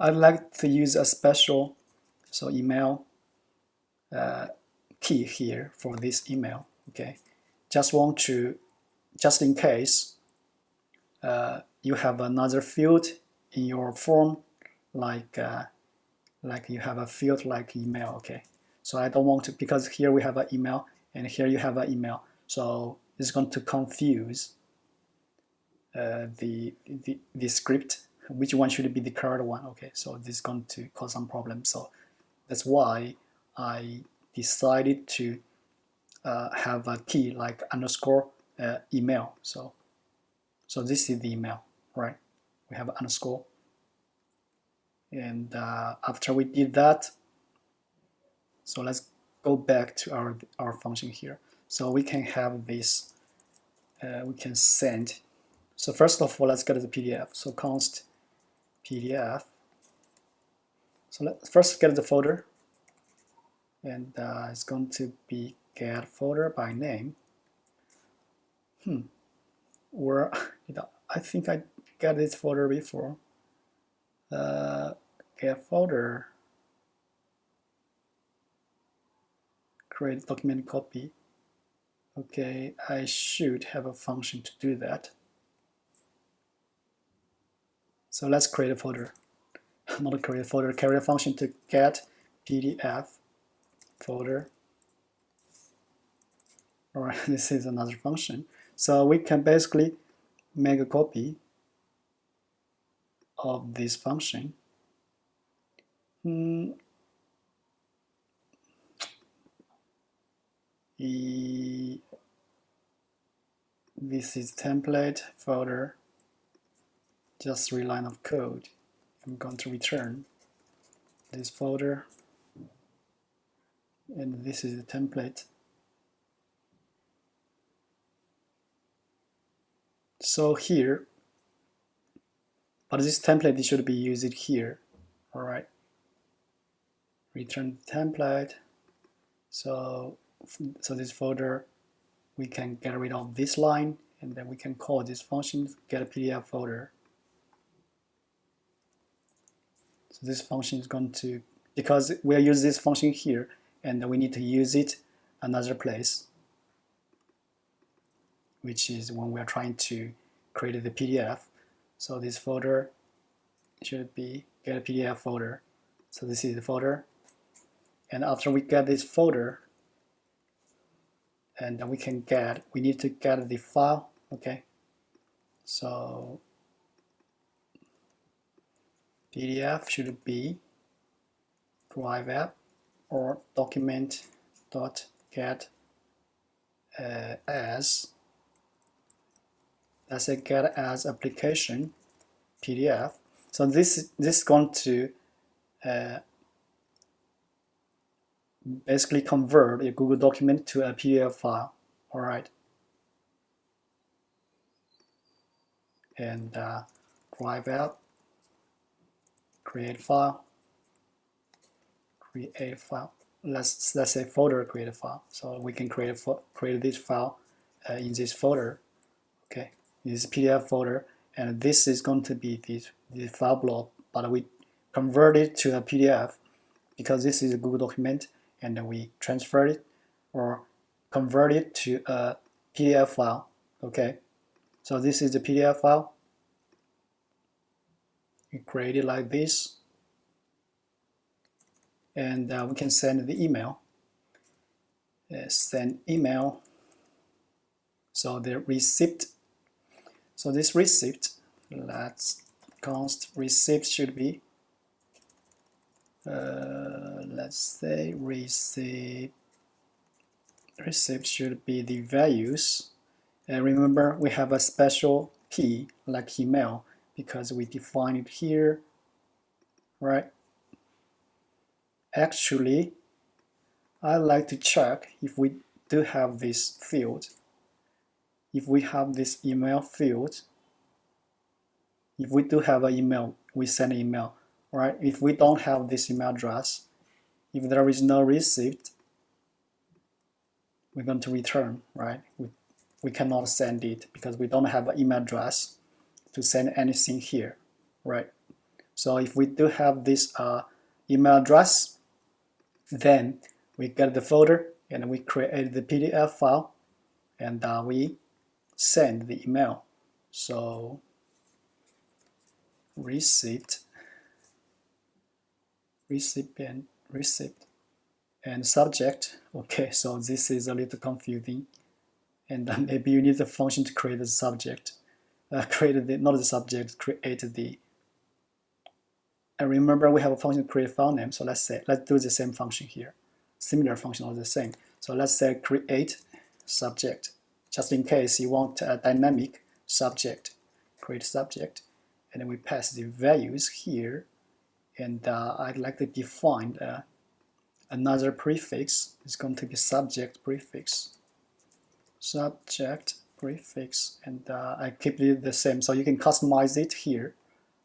A: I'd like to use a special email key here for this email. Okay, just in case you have another field in your form, like you have a field like email. Okay, so I don't want to, because here we have an email and here you have an email, so it's going to confuse the script, which one should be the correct one. Okay, so this is going to cause some problems. So that's why I decided to have a key like underscore email. So this is the email, right? We have underscore, and after we did that, so let's go back to our function here. So we can have this, we can send. So first of all, let's get the PDF. So const PDF. So let's first get the folder, and it's going to be get folder by name. Or I think I got this folder before. Get folder, create document copy. Okay, I should have a function to do that. So let's create a folder. Not create a folder, carry a function to get PDF folder. Alright, this is another function. So we can basically make a copy of this function. This is template folder, just 3 lines of code. I'm going to return this folder, and this is the template. So here, but this template should be used here. All right, return the template. So this folder, we can get rid of this line, and then we can call this function get a PDF folder. So this function is going to, because we are using this function here, and we need to use it another place, which is when we are trying to create the PDF. So this folder should be get a PDF folder. So this is the folder, and after we get this folder, and then we need to get the file. Okay, so PDF should be drive app or document.get as, let's say get as application PDF. So this is going to basically convert a Google document to a PDF file. All right, and drive app, create file. Let's say folder create a file. So we can create this file in this folder. Okay, in this PDF folder, and this is going to be the file blob, but we convert it to a PDF because this is a Google document, and then we transfer it or convert it to a PDF file. Okay, so this is the PDF file. You create it like this, and we can send the email. Send email. So the receipt. So this receipt, let's const receipt should be, let's say receipt should be the values. And remember, we have a special key like email because we define it here, right? Actually, I like to check if we do have this field. If we have this email field, if we do have an email, we send an email, right? If we don't have this email address, if there is no receipt, we're going to return, right? We cannot send it because we don't have an email address to send anything here, right? So if we do have this email address, then we get the folder and we create the PDF file, and we send the email. So receipt, recipient, receipt, and subject. Okay, so this is a little confusing, and maybe you need the function to create the subject, create the, not the subject, create the. And remember, we have a function to create file name. So let's do the same function here, similar function or the same. So let's say create subject, just in case you want a dynamic subject, create subject, and then we pass the values here, and I'd like to define another prefix. It's going to be subject prefix, and I keep it the same, so you can customize it here.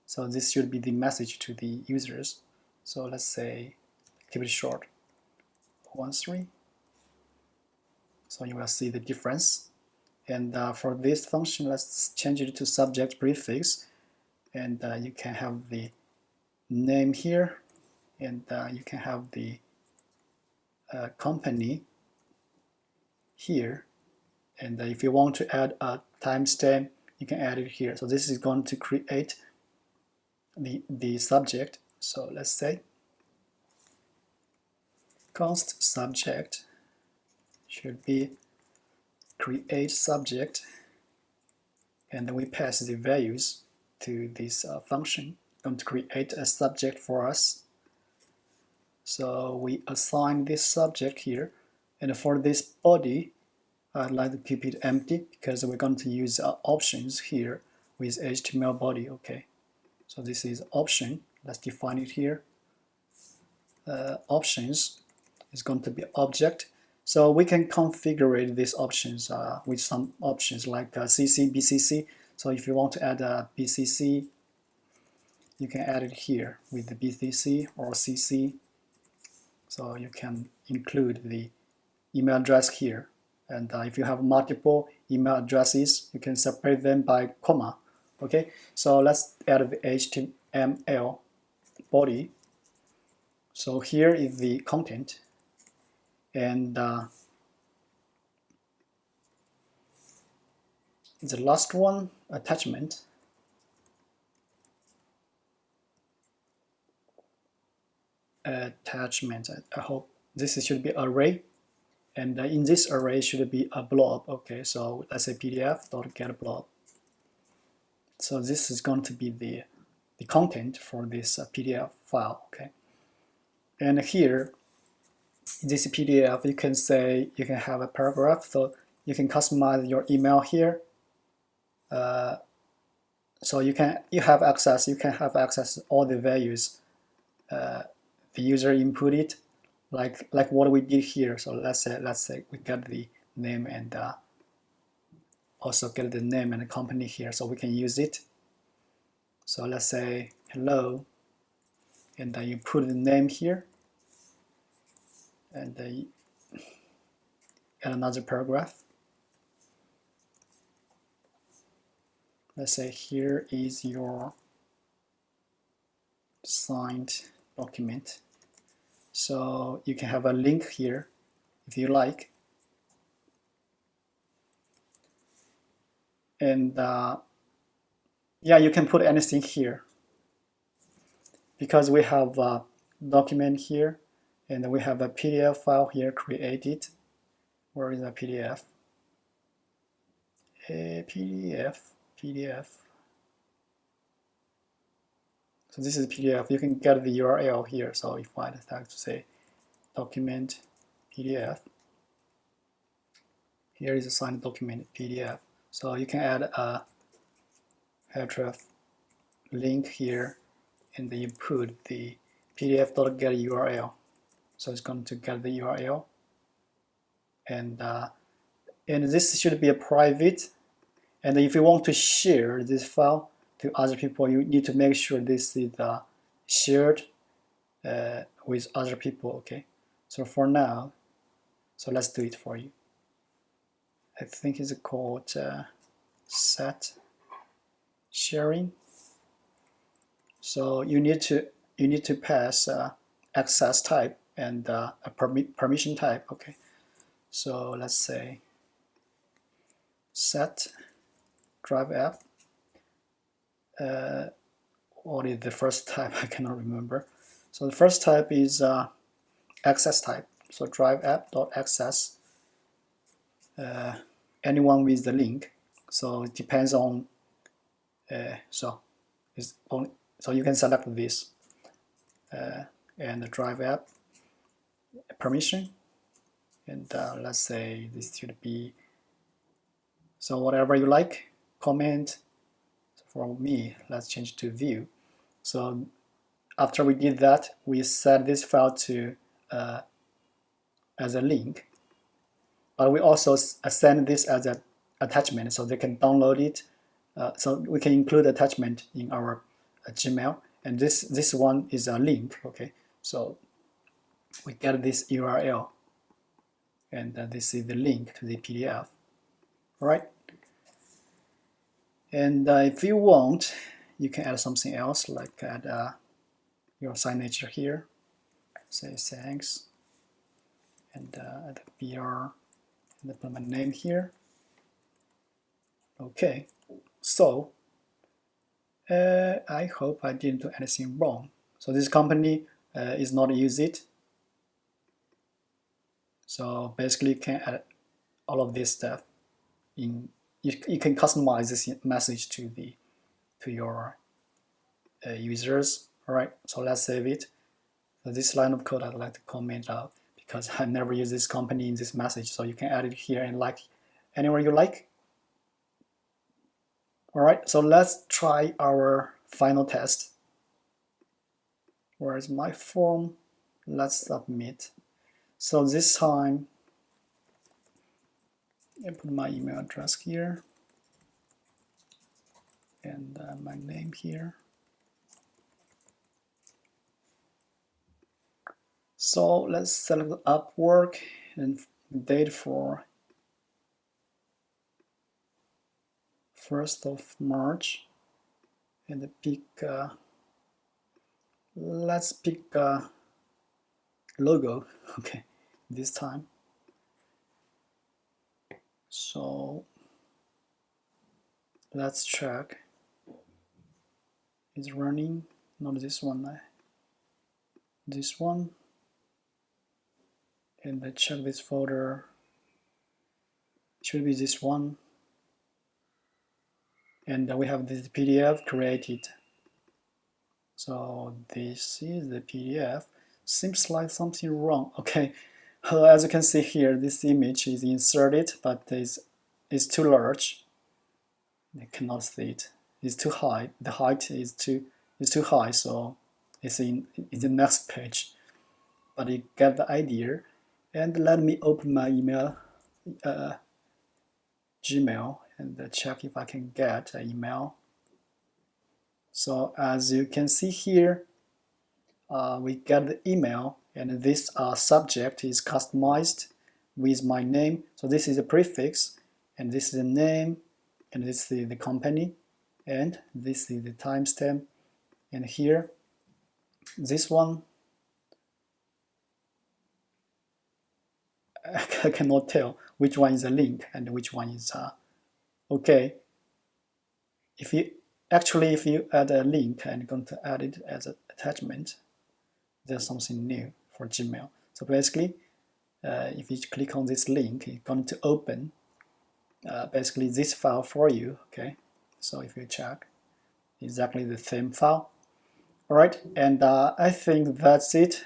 A: So this should be the message to the users. So let's say keep it short, 13. So you will see the difference. And for this function, let's change it to subject prefix, and you can have the name here, and you can have the company here, and if you want to add a timestamp, you can add it here. So this is going to create the subject. So let's say const subject should be create subject, and then we pass the values to this function. Going to create a subject for us. So we assign this subject here, and for this body, I'd like to keep it empty because we're going to use options here with HTML body. Okay, so this is option. Let's define it here. Options is going to be object. So we can configure these options with some options like CC, BCC. So if you want to add a BCC, you can add it here with the BCC or CC. So you can include the email address here. And if you have multiple email addresses, you can separate them by comma. Okay, so let's add the HTML body. So here is the content, and the last one, attachment. I hope this should be array, And in this array should be a blob. Okay, so let's say pdf.getBlob. So this is going to be the content for this PDF file. Okay, and here this PDF, you can say you can have a paragraph, so you can customize your email here. So you can have access to all the values the user inputted, like what we did here. So let's say we get the name and also get the name and the company here, so we can use it. So let's say hello, and then you put the name here, and then add another paragraph. Let's say here is your signed document. So you can have a link here if you like. And yeah, you can put anything here because we have a document here and we have a PDF file here created. Where is the PDF? PDF. So this is PDF. You can get the URL here. So if I like to say document PDF, here is a signed document PDF. So you can add a href link here, and then you put the pdf.get URL. So it's going to get the URL, and this should be a private. And if you want to share this file to other people, you need to make sure this is shared with other people. Okay, so for now, so let's do it for you. I think it's called set sharing. So you need to pass access type and a permission type. Okay, so let's say set drive app. What is the first type? I cannot remember. So the first type is access type. So drive app.access anyone with the link. So it depends on so you can select this and the drive app permission, and let's say this should be so whatever you like. Comment. For me, let's change to view. So after we did that, we set this file to as a link, but we also send this as an attachment so they can download it. So we can include attachment in our Gmail, and this one is a link. Okay, so we get this URL, and this is the link to the PDF. All right. And if you want, you can add something else, like add your signature here. Say thanks, and add a BR, and put my name here. Okay, so I hope I didn't do anything wrong. So this company is not use it. So basically, you can add all of this stuff in. You can customize this message to your users. All right, so let's save it. So this line of code I'd like to comment out because I never use this company in this message. So you can add it here and like anywhere you like. All right, so let's try our final test. Where is my form? Let's submit. So this time, I put my email address here and my name here. So let's select Upwork and date for 1st of March, and pick. Let's pick logo. Okay, this time. So let's check. It's running. Not this one. This one. and check this folder. It should be this one, and we have this PDF created. So this is the PDF. Seems like something wrong. Okay, as you can see here, this image is inserted, but it's too large. I cannot see it. It's too high. The height is too high, so it's in the next page. But you get the idea. And let me open my email, Gmail, and check if I can get an email. So as you can see here, we get the email, and this subject is customized with my name. So this is a prefix, and this is the name, and this is the company, and this is the timestamp. And here, this one, I cannot tell which one is a link and which one is okay. If you add a link and going to add it as an attachment, there's something new for Gmail. So basically, if you click on this link, it's going to open basically this file for you. Okay, so if you check, exactly the same file. All right, and I think that's it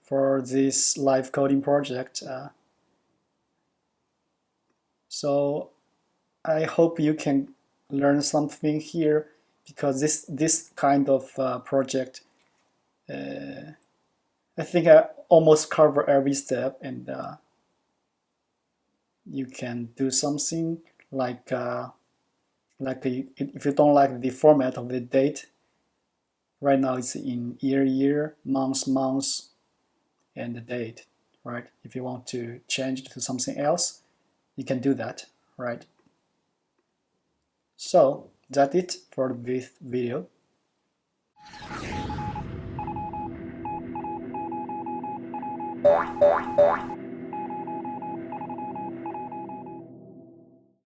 A: for this live coding project. So I hope you can learn something here, because this kind of project, I think I almost cover every step, and you can do something like if you don't like the format of the date, right now it's in year, month, and the date, right? If you want to change it to something else, you can do that, right? So that's it for this video.